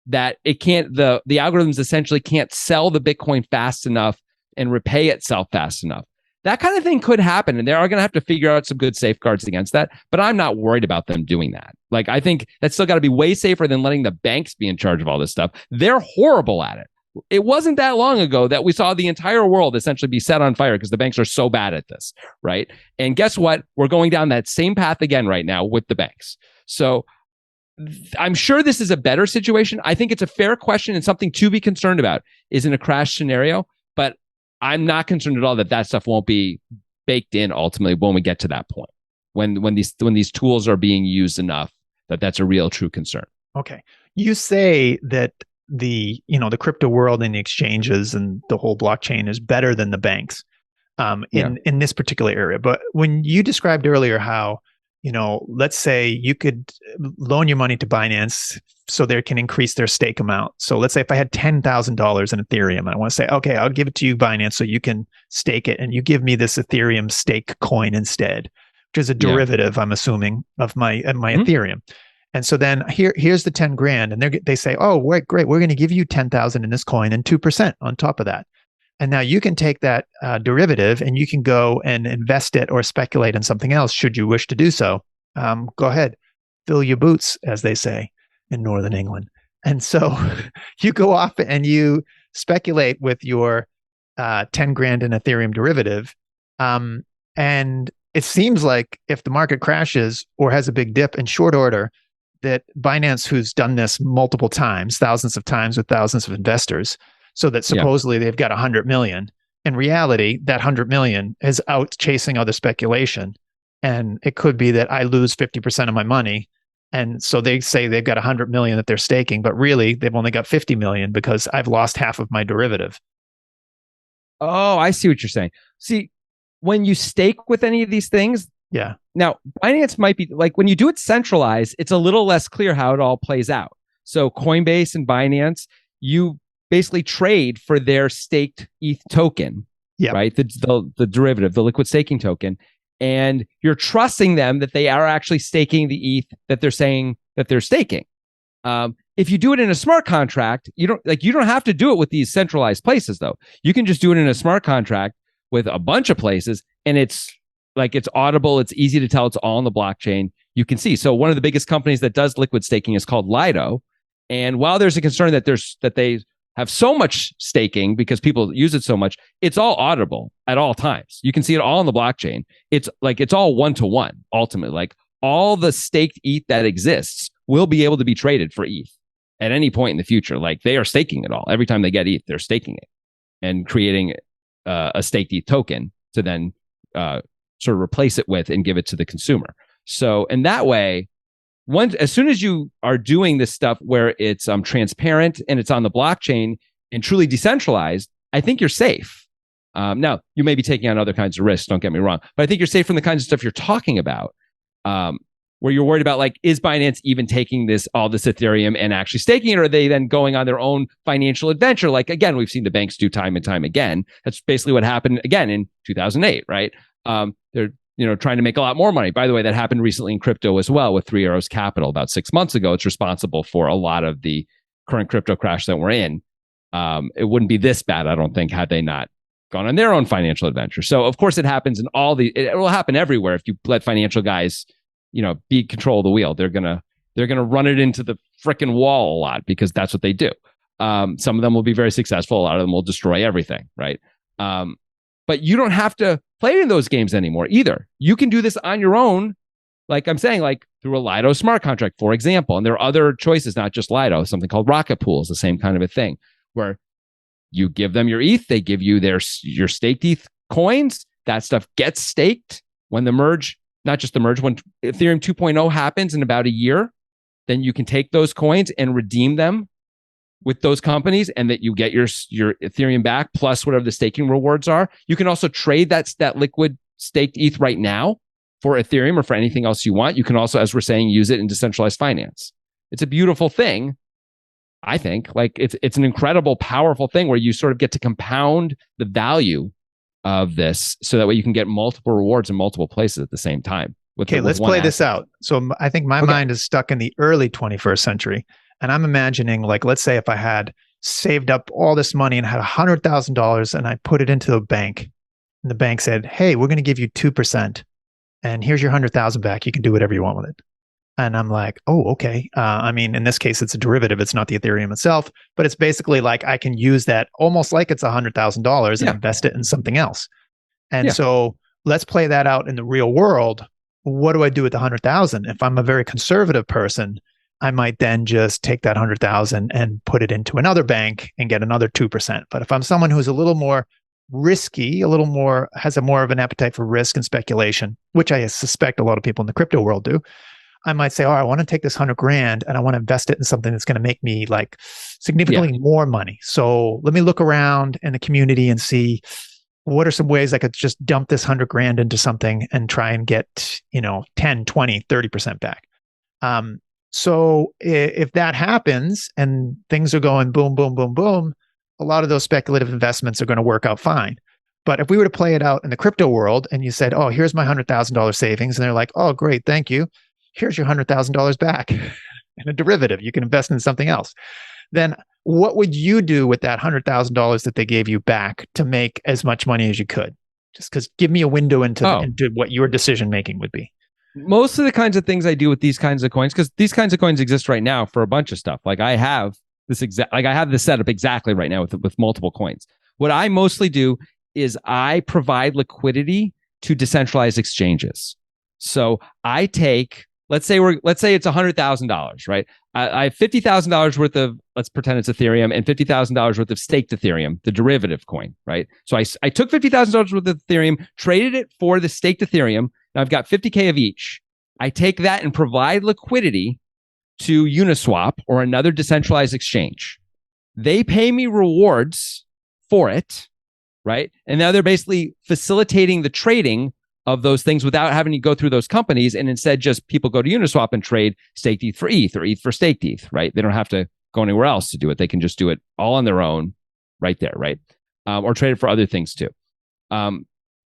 [SPEAKER 2] that the algorithms essentially can't sell the Bitcoin fast enough and repay itself fast enough. That kind of thing could happen, and they are going to have to figure out some good safeguards against that, but I'm not worried about them doing that. I think that's still got to be way safer than letting the banks be in charge of all this stuff. They're horrible at it. It wasn't that long ago that we saw the entire world essentially be set on fire because the banks are so bad at this, right? And guess what? We're going down that same path again right now with the banks. So I'm sure this is a better situation. I think it's a fair question and something to be concerned about is in a crash scenario, but I'm not concerned at all that stuff won't be baked in ultimately when we get to that point, when these tools are being used enough that's a real true concern.
[SPEAKER 1] Okay. You say that the crypto world and the exchanges and the whole blockchain is better than the banks in this particular area. But when you described earlier how, let's say you could loan your money to Binance so they can increase their stake amount. So let's say if I had $10,000 in Ethereum and I want to say, okay, I'll give it to you, Binance, so you can stake it. And you give me this Ethereum stake coin instead, which is a derivative, I'm assuming, of my Ethereum. And so then here's the 10 grand, and they say, oh, wait, great, we're going to give you 10,000 in this coin and 2% on top of that. And now you can take that derivative and you can go and invest it or speculate in something else should you wish to do so. Go ahead, fill your boots, as they say in Northern England. And so you go off and you speculate with your 10 grand in Ethereum derivative. And it seems like if the market crashes or has a big dip in short order, that Binance, who's done this multiple times, thousands of times with thousands of investors, so that supposedly they've got 100 million. In reality, that 100 million is out chasing other speculation. And it could be that I lose 50% of my money. And so they say they've got 100 million that they're staking, but really they've only got 50 million because I've lost half of my derivative.
[SPEAKER 2] Oh, I see what you're saying. See, when you stake with any of these things, now, Binance might be like when you do it centralized, it's a little less clear how it all plays out. So Coinbase and Binance, you basically trade for their staked ETH token, right? The derivative, the liquid staking token. And you're trusting them that they are actually staking the ETH that they're saying that they're staking. If you do it in a smart contract, you don't have to do it with these centralized places, though. You can just do it in a smart contract with a bunch of places, and it's audible. It's easy to tell. It's all on the blockchain. You can see. So one of the biggest companies that does liquid staking is called Lido. And while there's a concern that they have so much staking because people use it so much, it's all audible at all times. You can see it all on the blockchain. It's all one-to-one ultimately. Like all the staked ETH that exists will be able to be traded for ETH. at any point in the future. Like they are staking it all. Every time they get ETH, they're staking it and creating a staked ETH token to then sort of replace it with and give it to the consumer. So in that way, as soon as you are doing this stuff where it's transparent and it's on the blockchain and truly decentralized, I think you're safe. Now, you may be taking on other kinds of risks, don't get me wrong, but I think you're safe from the kinds of stuff you're talking about, where you're worried about, like, is Binance even taking all this Ethereum and actually staking it, or are they then going on their own financial adventure? Like, again, we've seen the banks do time and time again. That's basically what happened again in 2008, right? They're trying to make a lot more money. By the way, that happened recently in crypto as well with Three Arrows Capital about 6 months ago. It's responsible for a lot of the current crypto crash that we're in. It wouldn't be this bad, I don't think, had they not gone on their own financial adventure. So of course it happens in it will happen everywhere if you let financial guys, be control of the wheel. They're gonna run it into the frickin' wall a lot because that's what they do. Some of them will be very successful. A lot of them will destroy everything, right? But you don't have to play in those games anymore either. You can do this on your own, like I'm saying, like through a Lido smart contract, for example. And there are other choices, not just Lido. Something called Rocket Pool is the same kind of a thing, where you give them your ETH, they give you your staked ETH coins. That stuff gets staked when the merge, not just the merge, when Ethereum 2.0 happens in about a year, then you can take those coins and redeem them with those companies, and that you get your Ethereum back plus whatever the staking rewards are. You can also trade that liquid staked ETH right now for Ethereum or for anything else you want. You can also, as we're saying, use it in decentralized finance. It's a beautiful thing. I think, like, it's an incredible, powerful thing where you sort of get to compound the value of this, so that way you can get multiple rewards in multiple places at the same time.
[SPEAKER 1] Okay, let's play this out. So I think my mind is stuck in the early 21st century, and I'm imagining, like, let's say if I had saved up all this money and had $100,000 and I put it into a bank, and the bank said, "Hey, we're going to give you 2%, and here's your 100,000 back. You can do whatever you want with it." And I'm like, oh, okay. I mean, in this case, it's a derivative. It's not the Ethereum itself, but it's basically like I can use that almost like it's $100,000 and invest it in something else. And so let's play that out in the real world. What do I do with the 100,000? If I'm a very conservative person, I might then just take that 100,000 and put it into another bank and get another 2%. But if I'm someone who's a little more risky, has more of an appetite for risk and speculation, which I suspect a lot of people in the crypto world do, I might say, I want to take this $100,000 and I want to invest it in something that's going to make me like significantly more money. So let me look around in the community and see what are some ways I could just dump this $100,000 into something and try and get, 10, 20, 30% back. So if that happens and things are going boom, boom, boom, boom, a lot of those speculative investments are going to work out fine. But if we were to play it out in the crypto world and you said, oh, here's my $100,000 savings, and they're like, oh, great, thank you. Here's your $100,000 back in a derivative. You can invest in something else. Then what would you do with that $100,000 that they gave you back to make as much money as you could? Just because, give me a window into what your decision making would be.
[SPEAKER 2] Most of the kinds of things I do with these kinds of coins, because these kinds of coins exist right now for a bunch of stuff. Like I have this setup exactly right now with multiple coins. What I mostly do is I provide liquidity to decentralized exchanges. So I take, let's say it's $100,000, right? I have $50,000 worth of, let's pretend it's Ethereum, and $50,000 worth of staked Ethereum, the derivative coin, right? So I took $50,000 worth of Ethereum, traded it for the staked Ethereum. Now I've got 50K of each. I take that and provide liquidity to Uniswap or another decentralized exchange. They pay me rewards for it, right? And now they're basically facilitating the trading of those things without having to go through those companies, and instead just people go to Uniswap and trade staked ETH for ETH or ETH for staked ETH, right? They don't have to go anywhere else to do it. They can just do it all on their own right there, right? Or trade it for other things too.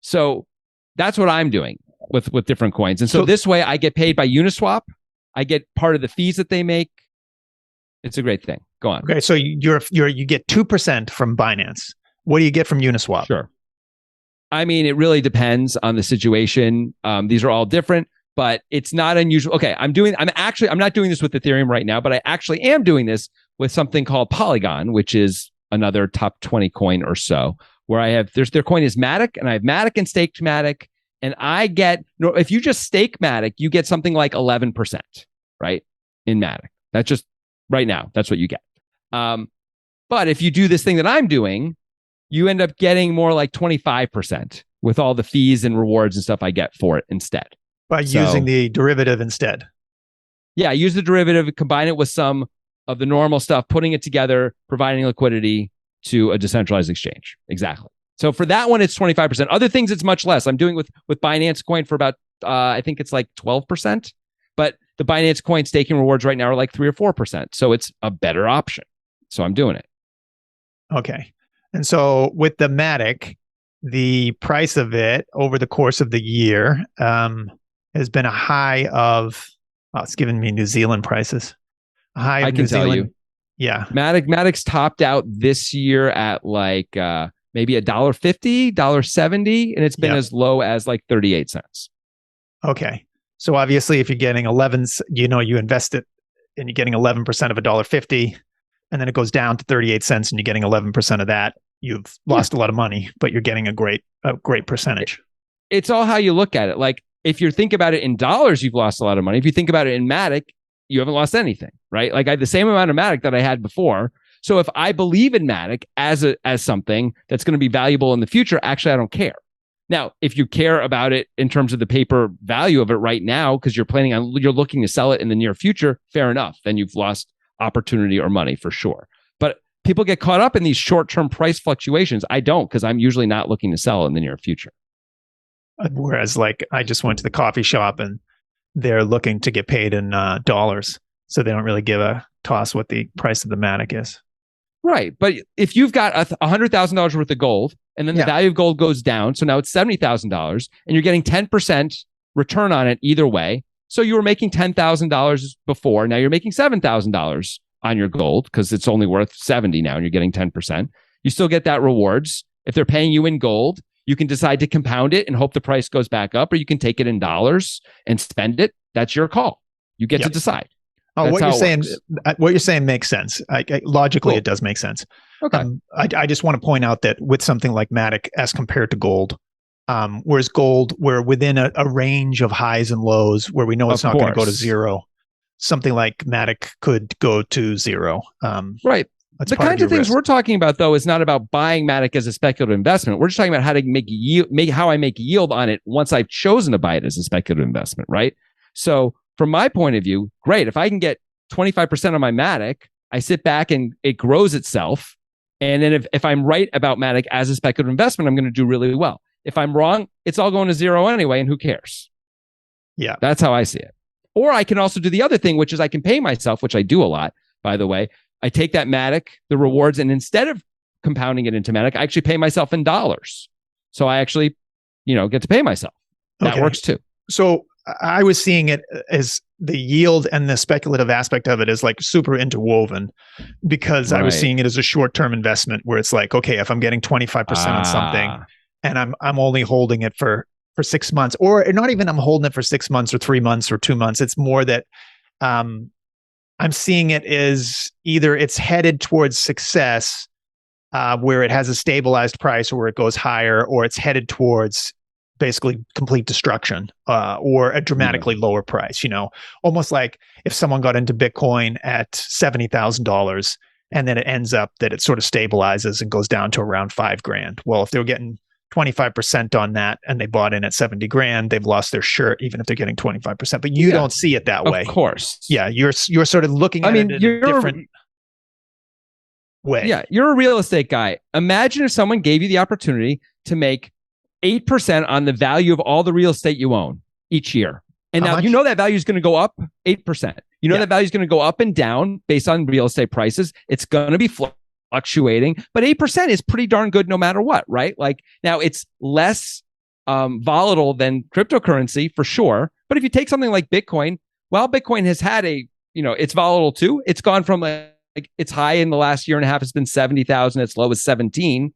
[SPEAKER 2] So that's what I'm doing with different coins. And so this way I get paid by Uniswap. I get part of the fees that they make. It's a great thing. Go on.
[SPEAKER 1] Okay, so you get 2% from Binance. What do you get from Uniswap?
[SPEAKER 2] Sure. I mean, it really depends on the situation. These are all different, but it's not unusual. Okay, I'm not doing this with Ethereum right now, but I actually am doing this with something called Polygon, which is another top 20 coin or so, where their coin is Matic, and I have Matic and staked Matic, and I get, if you just stake Matic, you get something like 11%, right? In Matic. That's just Right now, that's what you get. But if you do this thing that I'm doing, you end up getting more like 25% with all the fees and rewards and stuff I get for it instead.
[SPEAKER 1] By using the derivative instead.
[SPEAKER 2] Yeah, use the derivative, combine it with some of the normal stuff, putting it together, providing liquidity to a decentralized exchange. Exactly. So for that one, it's 25%. Other things, it's much less. I'm doing with Binance Coin for about, I think it's like 12%. But the Binance Coin staking rewards right now are like 3 or 4%. So it's a better option. So I'm doing it.
[SPEAKER 1] Okay. And so with the Matic, the price of it over the course of the year has been a high of, it's given me New Zealand prices. A high of
[SPEAKER 2] I can tell you.
[SPEAKER 1] Yeah.
[SPEAKER 2] Matic's topped out this year at like maybe $1.50, $1.70, and it's been as low as like 38 cents.
[SPEAKER 1] Okay. So obviously if you're getting 11, you invest it and you're getting 11% of $1.50, and then it goes down to 38 cents and you're getting 11% of that, you've lost a lot of money, but you're getting a great percentage.
[SPEAKER 2] It's all how you look at it. Like if you think about it in dollars, you've lost a lot of money. If you think about it in Matic, you haven't lost anything, right? Like I had the same amount of Matic that I had before. So if I believe in Matic as something that's going to be valuable in the future, actually, I don't care. Now, if you care about it in terms of the paper value of it right now, because you're looking to sell it in the near future, fair enough. Then you've lost opportunity or money for sure. But people get caught up in these short-term price fluctuations. I don't, because I'm usually not looking to sell in the near future.
[SPEAKER 1] Whereas like I just went to the coffee shop and they're looking to get paid in dollars. So they don't really give a toss what the price of the Matic is.
[SPEAKER 2] Right. But if you've got $100,000 worth of gold and then the value of gold goes down, so now it's $70,000 and you're getting 10% return on it either way. So you were making $10,000 before. Now you're making $7,000 on your gold because it's only worth 70 now and you're getting 10%. You still get that rewards. If they're paying you in gold, you can decide to compound it and hope the price goes back up, or you can take it in dollars and spend it. That's your call. You get to decide.
[SPEAKER 1] Oh, what you're saying makes sense. Logically, it does make sense.
[SPEAKER 2] Okay.
[SPEAKER 1] I just want to point out that with something like Matic as compared to gold, whereas gold, we're within a range of highs and lows where we know it's not going to go to zero. Something like Matic could go to zero.
[SPEAKER 2] Right. The kinds of things we're talking about, though, is not about buying Matic as a speculative investment. We're just talking about how to how I make yield on it once I've chosen to buy it as a speculative investment, right? So from my point of view, great. If I can get 25% on my Matic, I sit back and it grows itself. And then if I'm right about Matic as a speculative investment, I'm going to do really well. If I'm wrong, it's all going to zero anyway, and who cares?
[SPEAKER 1] Yeah.
[SPEAKER 2] That's how I see it. Or I can also do the other thing, which is I can pay myself, which I do a lot, by the way. I take that Matic, the rewards, and instead of compounding it into Matic, I actually pay myself in dollars. So I actually, get to pay myself. That works too.
[SPEAKER 1] So I was seeing it as the yield and the speculative aspect of it is like super interwoven, because I was seeing it as a short-term investment where it's like, okay, if I'm getting 25% on something and I'm only holding it for 6 months, or not even I'm holding it for 6 months or 3 months or 2 months, it's more that I'm seeing it as either it's headed towards success where it has a stabilized price or where it goes higher, or it's headed towards basically complete destruction or a dramatically lower price. Almost like if someone got into Bitcoin at $70,000 and then it ends up that it sort of stabilizes and goes down to around $5,000. Well, if they were getting 25% on that and they bought in at 70 grand, they've lost their shirt, even if they're getting 25%. But you don't see it that way.
[SPEAKER 2] Of course.
[SPEAKER 1] Yeah. You're sort of looking at it in a different way.
[SPEAKER 2] Yeah. You're a real estate guy. Imagine if someone gave you the opportunity to make 8% on the value of all the real estate you own each year. And now that value is going to go up 8%. That value is going to go up and down based on real estate prices. It's going to be fluctuating, but 8% is pretty darn good no matter what, right? Like now it's less volatile than cryptocurrency for sure. But if you take something like Bitcoin, well, Bitcoin has had it's volatile too. It's gone from like its high in the last year and a half has been 70,000. Its low is 17.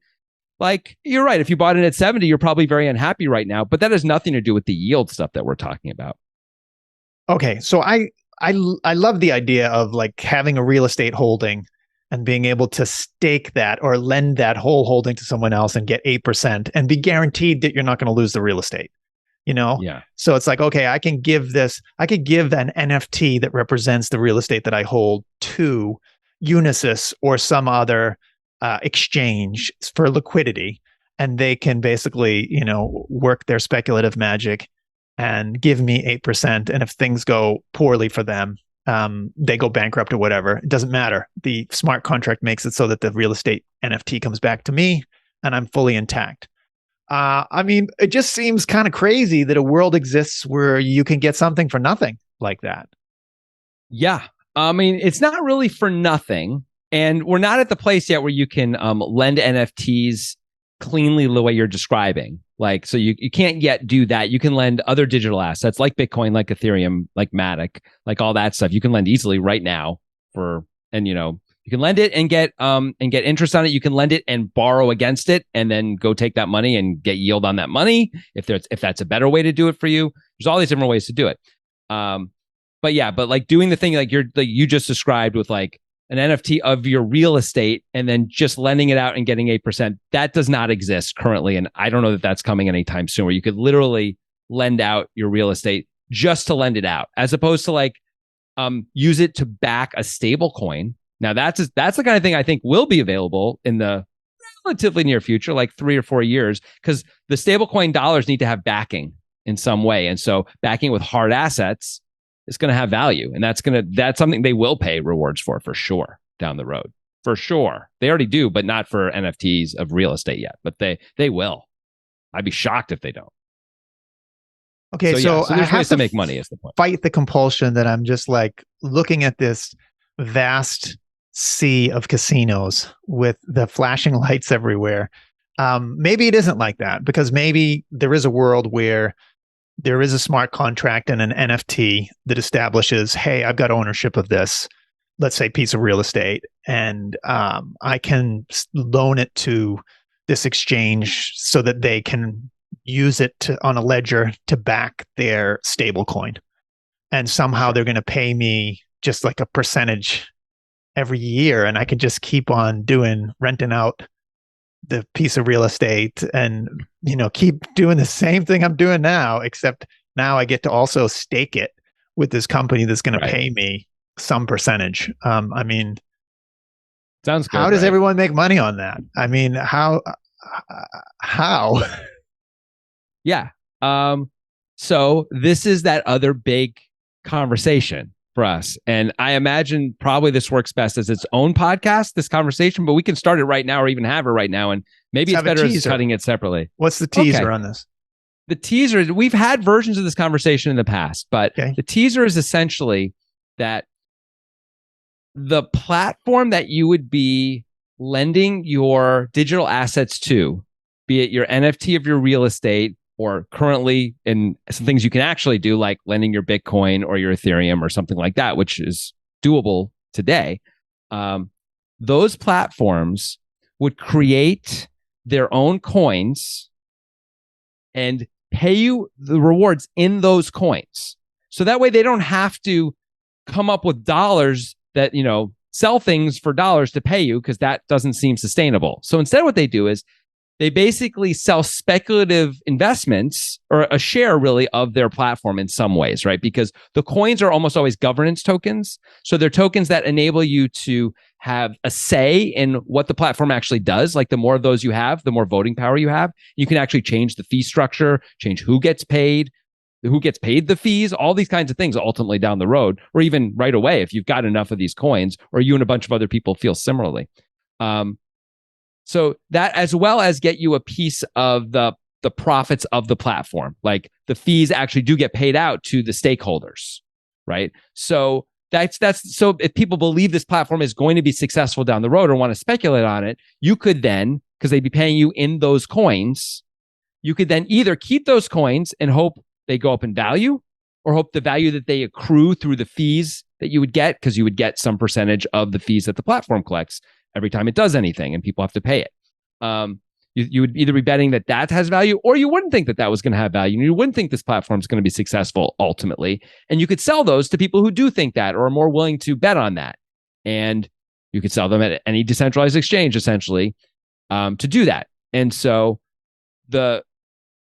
[SPEAKER 2] Like you're right. If you bought it at 70, you're probably very unhappy right now, but that has nothing to do with the yield stuff that we're talking about.
[SPEAKER 1] Okay. So I love the idea of like having a real estate holding and being able to stake that or lend that whole holding to someone else and get 8% and be guaranteed that you're not going to lose the real estate, Yeah. So it's like, okay, I could give an NFT that represents the real estate that I hold to Unisys or some other exchange for liquidity, and they can basically, work their speculative magic and give me 8%. And if things go poorly for them, they go bankrupt or whatever, it doesn't matter. The smart contract makes it so that the real estate NFT comes back to me and I'm fully intact. It just seems kind of crazy that a world exists where you can get something for nothing like that.
[SPEAKER 2] Yeah. It's not really for nothing. And we're not at the place yet where you can lend NFTs cleanly the way you're describing. Like, so you can't yet do that. You can lend other digital assets like Bitcoin, like Ethereum, like Matic, like all that stuff. You can lend easily right now you can lend it and get interest on it. You can lend it and borrow against it, and then go take that money and get yield on that money. If that's a better way to do it for you, there's all these different ways to do it. But like doing the thing like you just described with like an NFT of your real estate and then just lending it out and getting 8%, that does not exist currently, and I don't know that that's coming anytime soon. Where you could literally lend out your real estate just to lend it out, as opposed to like use it to back a stable coin. Now that's the kind of thing I think will be available in the relatively near future, like 3 or 4 years, because the stablecoin dollars need to have backing in some way. And so backing with hard assets is going to have value. And that's something they will pay rewards for sure down the road. For sure. They already do, but not for NFTs of real estate yet. But they will. I'd be shocked if they don't.
[SPEAKER 1] Okay, so
[SPEAKER 2] there's ways to make money is the point.
[SPEAKER 1] Fight the compulsion that I'm just like looking at this vast sea of casinos with the flashing lights everywhere. Maybe it isn't like that, because maybe there is a world where there is a smart contract and an NFT that establishes, hey, I've got ownership of this, let's say, piece of real estate, and I can loan it to this exchange so that they can use it on a ledger to back their stable coin. And somehow they're going to pay me just like a percentage every year, and I can just keep on renting out the piece of real estate and keep doing the same thing I'm doing now, except now I get to also stake it with this company that's going to pay me some percentage.
[SPEAKER 2] Sounds good.
[SPEAKER 1] How does everyone make money on that? How?
[SPEAKER 2] Yeah. So this is that other big conversation for us. And I imagine probably this works best as its own podcast, this conversation, but we can start it right now or even have it right now. And maybe it's better as cutting it separately.
[SPEAKER 1] What's the teaser on this?
[SPEAKER 2] The teaser is, we've had versions of this conversation in the past, but the teaser is essentially that the platform that you would be lending your digital assets to, be it your NFT of your real estate, or currently in some things you can actually do, like lending your Bitcoin or your Ethereum or something like that, which is doable today. Those platforms would create their own coins and pay you the rewards in those coins. So that way they don't have to come up with dollars that, sell things for dollars to pay you, because that doesn't seem sustainable. So instead what they do is they basically sell speculative investments, or a share really of their platform in some ways, right? Because the coins are almost always governance tokens. So they're tokens that enable you to have a say in what the platform actually does. Like the more of those you have, the more voting power you have. You can actually change the fee structure, change who gets paid the fees, all these kinds of things ultimately down the road, or even right away if you've got enough of these coins, or you and a bunch of other people feel similarly. So that, as well as get you a piece of the profits of the platform, like the fees actually do get paid out to the stakeholders, right? So that's so if people believe this platform is going to be successful down the road or want to speculate on it, you could then, because they'd be paying you in those coins, you could then either keep those coins and hope they go up in value, or hope the value that they accrue through the fees that you would get, because you would get some percentage of the fees that the platform collects every time it does anything, and people have to pay it. You would either be betting that has value, or you wouldn't think that was going to have value. You wouldn't think this platform is going to be successful ultimately. And you could sell those to people who do think that, or are more willing to bet on that. And you could sell them at any decentralized exchange, essentially, to do that. And so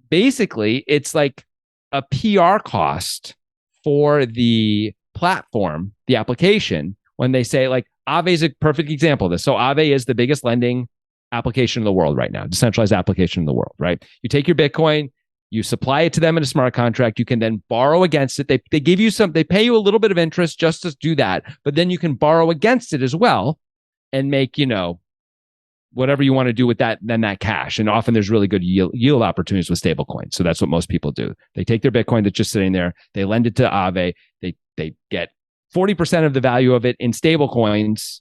[SPEAKER 2] basically, it's like a PR cost for the platform, the application, when they say like Aave is a perfect example of this. So Aave is the biggest lending application in the world right now, decentralized application in the world, right? You take your Bitcoin, you supply it to them in a smart contract. You can then borrow against it. They give you they pay you a little bit of interest just to do that, but then you can borrow against it as well and make, whatever you want to do with that, then that cash. And often there's really good yield opportunities with stable coins. So that's what most people do. They take their Bitcoin that's just sitting there, they lend it to Aave, they get 40% of the value of it in stable coins.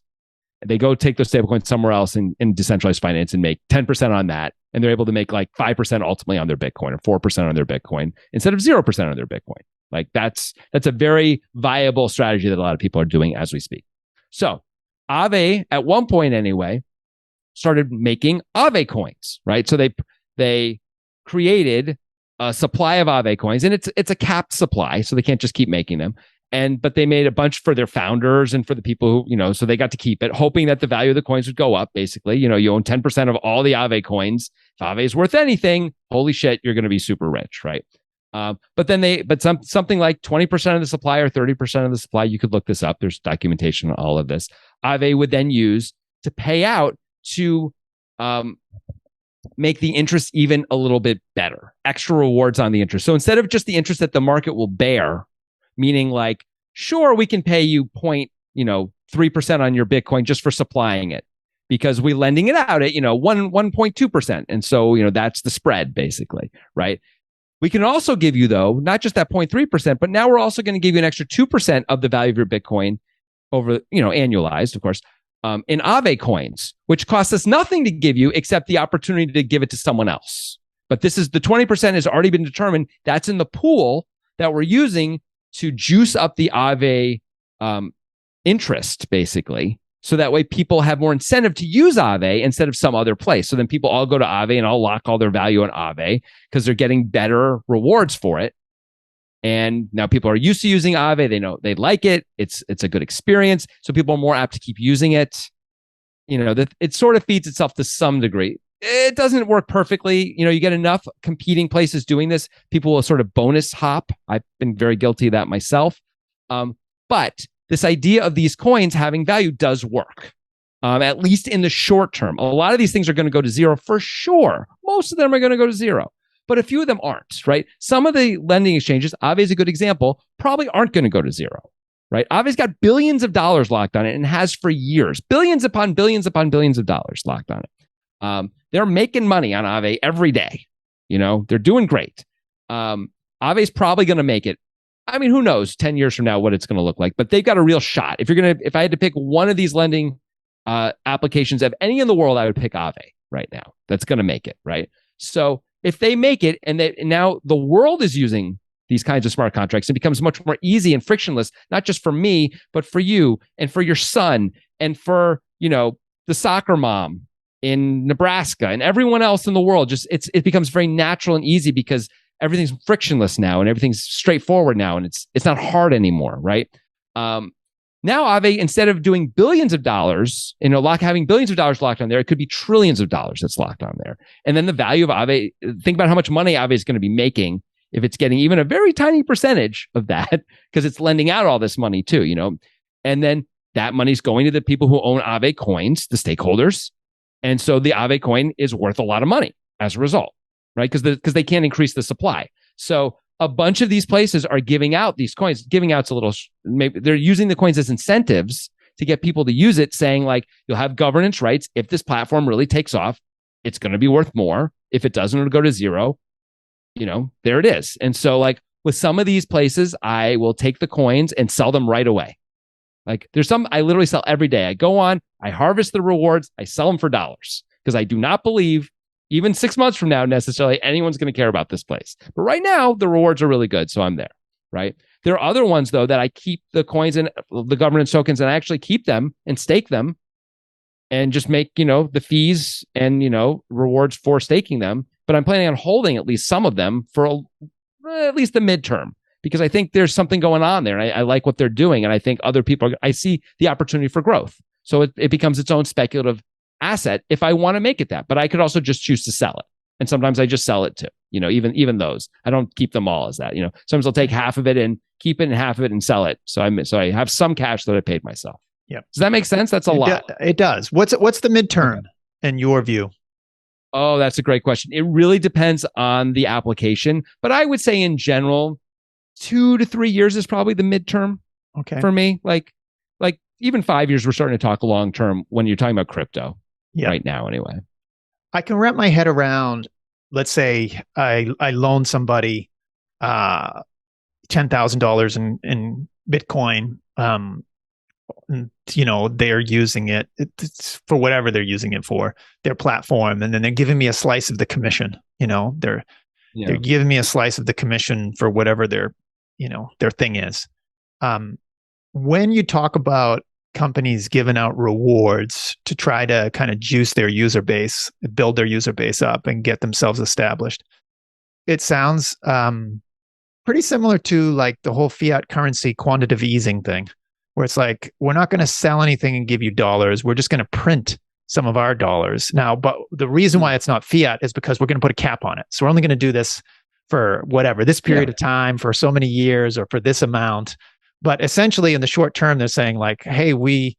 [SPEAKER 2] They go take those stable coins somewhere else in decentralized finance and make 10% on that. And they're able to make like 5% ultimately on their Bitcoin or 4% on their Bitcoin instead of 0% on their Bitcoin. Like that's a very viable strategy that a lot of people are doing as we speak. So Aave, at one point anyway, started making Aave coins, right? So they created a supply of Aave coins, and it's a capped supply, so they can't just keep making them. But they made a bunch for their founders and for the people who, so they got to keep it, hoping that the value of the coins would go up. Basically, you own 10% of all the Aave coins. If Aave is worth anything, holy shit, you're going to be super rich, right? But something like 20% of the supply or 30% of the supply, you could look this up. There's documentation on all of this. Aave would then use to pay out to make the interest even a little bit better, extra rewards on the interest. So instead of just the interest that the market will bear, meaning like, sure, we can pay you 3% on your Bitcoin just for supplying it because we're lending it out at, 1.2%. And so, that's the spread basically, right? We can also give you, though, not just that 0.3%, but now we're also going to give you an extra 2% of the value of your Bitcoin over, annualized, of course, in Aave coins, which costs us nothing to give you except the opportunity to give it to someone else. But this is the 20% has already been determined. That's in the pool that we're using to juice up the Aave interest, basically. So that way people have more incentive to use Aave instead of some other place. So then people all go to Aave and all lock all their value on Aave because they're getting better rewards for it. And now people are used to using Aave. They know they like it. It's a good experience. So people are more apt to keep using it. It sort of feeds itself to some degree. It doesn't work perfectly. You get enough competing places doing this. People will sort of bonus hop. I've been very guilty of that myself. But this idea of these coins having value does work, at least in the short term. A lot of these things are going to go to zero for sure. Most of them are going to go to zero, but a few of them aren't, right? Some of the lending exchanges, Aave is a good example, probably aren't going to go to zero, right? Aave's got billions of dollars locked on it and has for years, billions upon billions upon billions of dollars locked on it. They're making money on Aave every day. They're doing great. Aave's probably going to make it. I mean, who knows 10 years from now what it's going to look like, but they've got a real shot. If I had to pick one of these lending applications of any in the world, I would pick Aave right now. That's going to make it, right? So if they make it and now the world is using these kinds of smart contracts, it becomes much more easy and frictionless, not just for me, but for you and for your son and for, the soccer mom in Nebraska and everyone else in the world. It becomes very natural and easy because everything's frictionless now and everything's straightforward now and it's not hard anymore, right? Now Aave, instead of doing billions of dollars, having billions of dollars locked on there, it could be trillions of dollars that's locked on there. And then the value of Aave, think about how much money Aave is going to be making if it's getting even a very tiny percentage of that, because it's lending out all this money too, and then that money's going to the people who own Aave coins, the stakeholders. And so the Aave coin is worth a lot of money as a result, right? Because they can't increase the supply. So a bunch of these places are giving out these coins. Giving out's a little, maybe they're using the coins as incentives to get people to use it, saying like, you'll have governance rights. If this platform really takes off, it's going to be worth more. If it doesn't, it'll go to zero. There it is. And so like with some of these places, I will take the coins and sell them right away. Like there's some I literally sell every day. I go on, I harvest the rewards, I sell them for dollars because I do not believe even 6 months from now, necessarily anyone's going to care about this place. But right now, the rewards are really good. So I'm there, right? There are other ones, though, that I keep the coins and the governance tokens and I actually keep them and stake them and just make, the fees and, rewards for staking them. But I'm planning on holding at least some of them for at least the midterm because I think there's something going on there. And I like what they're doing. And I think other people, I see the opportunity for growth. So it becomes its own speculative asset if I want to make it that. But I could also just choose to sell it. And sometimes I just sell it too. Even those. I don't keep them all as that. Sometimes I'll take half of it and keep it and half of it and sell it. So I have some cash that I paid myself.
[SPEAKER 1] Yep.
[SPEAKER 2] Does that make sense? That's a lot.
[SPEAKER 1] It does. What's the midterm in your view?
[SPEAKER 2] Oh, that's a great question. It really depends on the application, but I would say in general, 2 to 3 years is probably the midterm for me. Like even 5 years, we're starting to talk long term when you're talking about crypto right now anyway.
[SPEAKER 1] I can wrap my head around, let's say I loan somebody $10,000 in Bitcoin. They're using it's for whatever they're using it for, their platform, and then they're giving me a slice of the commission. They're giving me a slice of the commission for whatever their thing is. When you talk about companies giving out rewards to try to kind of juice their user base, build their user base up and get themselves established, it sounds pretty similar to like the whole fiat currency quantitative easing thing, where it's like, we're not going to sell anything and give you dollars. We're just going to print some of our dollars now. But the reason why it's not fiat is because we're going to put a cap on it. So we're only going to do this for whatever, this period of time, for so many years, or for this amount. But essentially in the short term, they're saying like, hey, we're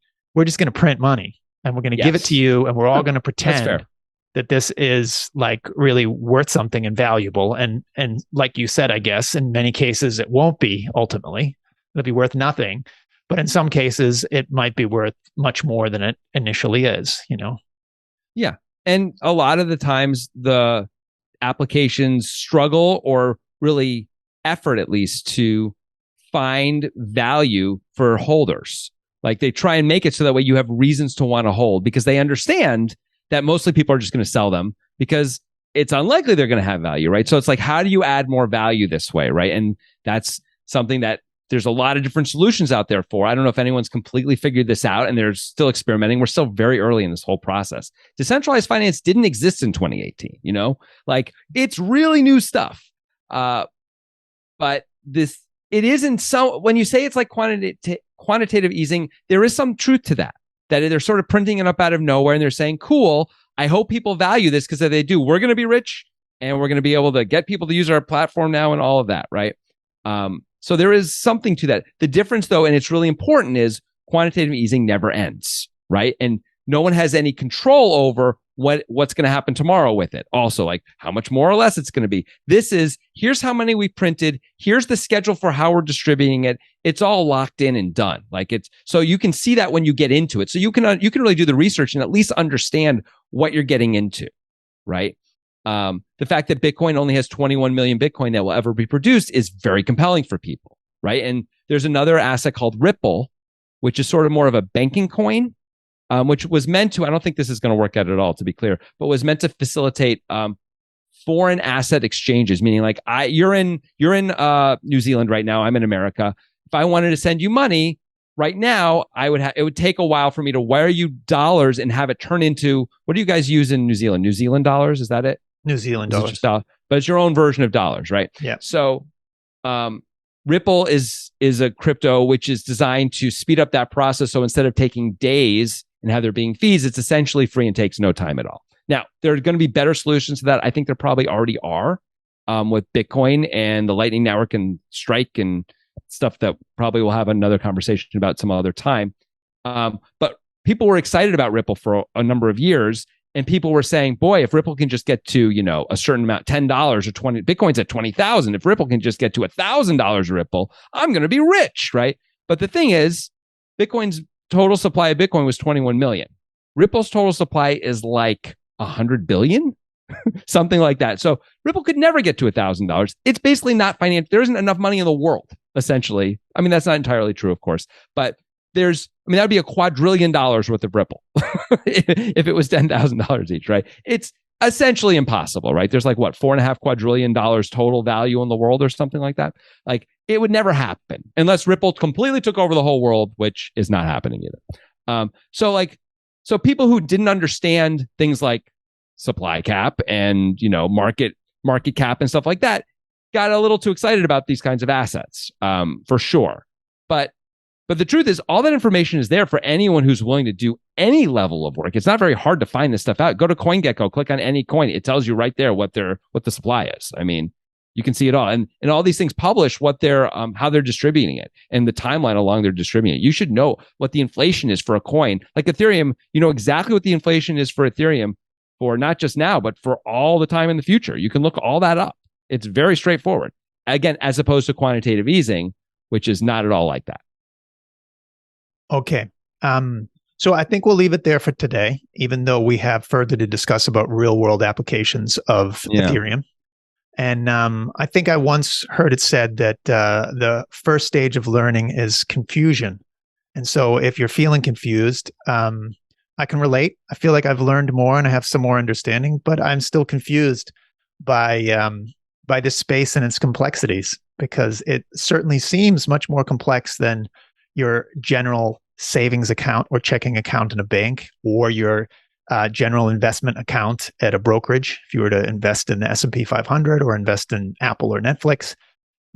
[SPEAKER 1] just going to print money and we're going to give it to you. And we're all going to pretend that this is like really worth something and valuable. And like you said, I guess in many cases, it won't be ultimately. It'll be worth nothing. But in some cases, it might be worth much more than it initially is,
[SPEAKER 2] Yeah. And a lot of the times the applications struggle, or really effort at least, to find value for holders. Like they try and make it so that way you have reasons to want to hold, because they understand that mostly people are just going to sell them because it's unlikely they're going to have value, right? So it's like, how do you add more value this way, right? And that's something that there's a lot of different solutions out there for. I don't know if anyone's completely figured this out, and they're still experimenting. We're still very early in this whole process. Decentralized finance didn't exist in 2018, like it's really new stuff. But it isn't so, when you say it's like quantitative easing, there is some truth to that they're sort of printing it up out of nowhere, and they're saying, cool, I hope people value this, because if they do, we're going to be rich and we're going to be able to get people to use our platform now and all of that, right? So there is something to that. The difference, though, and it's really important, is quantitative easing never ends, right? And no one has any control over what's going to happen tomorrow with it. Also, like how much more or less it's going to be. This is, here's how many we printed. Here's the schedule for how we're distributing it. It's all locked in and done. Like it's, so you can see that when you get into it. So you can really do the research and at least understand what you're getting into, right? The fact that Bitcoin only has 21 million Bitcoin that will ever be produced is very compelling for people, right? And there's another asset called Ripple, which is sort of more of a banking coin, which was meant to, I don't think this is going to work out at all, to be clear, but was meant to facilitate foreign asset exchanges, meaning like you're in New Zealand right now, I'm in America. If I wanted to send you money right now, it would take a while for me to wire you dollars and have it turn into, what do you guys use in New Zealand? New Zealand dollars, is that it?
[SPEAKER 1] New Zealand dollars.
[SPEAKER 2] But it's your own version of dollars, right?
[SPEAKER 1] Yeah.
[SPEAKER 2] So Ripple is a crypto which is designed to speed up that process. So instead of taking days and have there being fees, it's essentially free and takes no time at all. Now, there are going to be better solutions to that. I think there probably already are with Bitcoin and the Lightning Network and Strike and stuff that probably we'll have another conversation about some other time. But people were excited about Ripple for a number of years. And people were saying, boy, if Ripple can just get to, a certain amount, $10 or 20, Bitcoin's at 20,000. If Ripple can just get to $1,000 Ripple, I'm going to be rich, right? But the thing is, Bitcoin's total supply of Bitcoin was 21 million. Ripple's total supply is like 100 billion, something like that. So Ripple could never get to $1,000. It's basically not financial. There isn't enough money in the world, essentially. I mean, that's not entirely true, of course, but that would be $1 quadrillion worth of Ripple if it was $10,000 each, right? It's essentially impossible, right? There's like $4.5 quadrillion total value in the world or something like that. Like it would never happen unless Ripple completely took over the whole world, which is not happening either. So people who didn't understand things like supply cap and, market cap and stuff like that got a little too excited about these kinds of assets, for sure. But the truth is, all that information is there for anyone who's willing to do any level of work. It's not very hard to find this stuff out. Go to CoinGecko, click on any coin. It tells you right there what the supply is. I mean, You can see it all. And all these things publish what they're, how they're distributing it and the timeline along they're distributing it. You should know what the inflation is for a coin. Like Ethereum, you know exactly what the inflation is for Ethereum for not just now, but for all the time in the future. You can look all that up. It's very straightforward. Again, as opposed to quantitative easing, which is not at all like that.
[SPEAKER 1] Okay. So I think we'll leave it there for today, even though we have further to discuss about real world applications of Ethereum. And I think I once heard it said that the first stage of learning is confusion. And so if you're feeling confused, I can relate. I feel like I've learned more and I have some more understanding, but I'm still confused by this space and its complexities, because it certainly seems much more complex than your general savings account or checking account in a bank, or your general investment account at a brokerage. If you were to invest in the S&P 500 or invest in Apple or Netflix,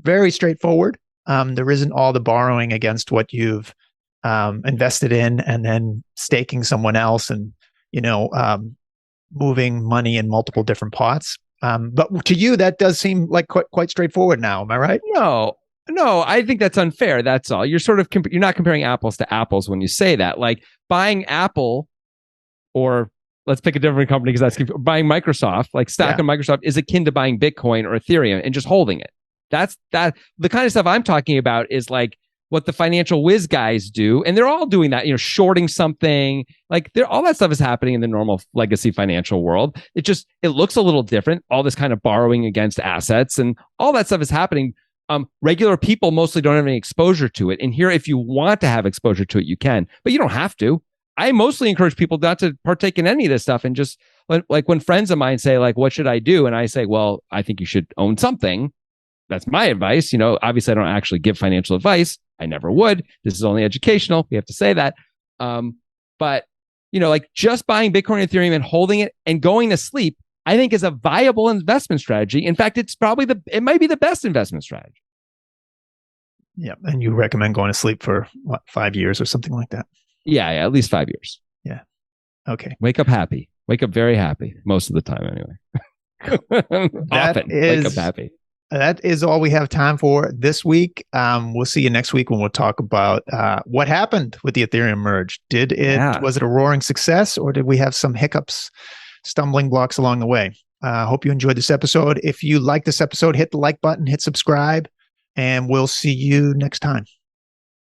[SPEAKER 1] very straightforward. There isn't all the borrowing against what you've invested in and then staking someone else and, moving money in multiple different pots. But to you, that does seem like quite straightforward now. Am I right?
[SPEAKER 2] No, I think that's unfair. That's all. You're sort of, you're not comparing apples to apples when you say that. Like buying Apple, or let's pick a different company because that's buying Microsoft, like stock on Microsoft is akin to buying Bitcoin or Ethereum and just holding it. That's the kind of stuff I'm talking about is like what the financial whiz guys do. And they're all doing that, shorting something like all that stuff is happening in the normal legacy financial world. It looks a little different. All this kind of borrowing against assets and all that stuff is happening. Regular people mostly don't have any exposure to it. And here, if you want to have exposure to it, you can, but you don't have to. I mostly encourage people not to partake in any of this stuff. And just when friends of mine say, like, what should I do? And I say, well, I think you should own something. That's my advice. Obviously I don't actually give financial advice. I never would. This is only educational. We have to say that. But like just buying Bitcoin and Ethereum and holding it and going to sleep, I think is a viable investment strategy. In fact, it's probably it might be the best investment strategy.
[SPEAKER 1] Yeah. And you recommend going to sleep for 5 years or something like that?
[SPEAKER 2] Yeah, at least 5 years.
[SPEAKER 1] Yeah. Okay.
[SPEAKER 2] Wake up happy. Wake up very happy. Most of the time, anyway. Often wake up happy.
[SPEAKER 1] That is all we have time for this week. We'll see you next week when we'll talk about what happened with the Ethereum merge. Was it a roaring success, or did we have some hiccups, stumbling blocks along the way? Hope you enjoyed this episode. If you like this episode, hit the like button, hit subscribe, and we'll see you next time.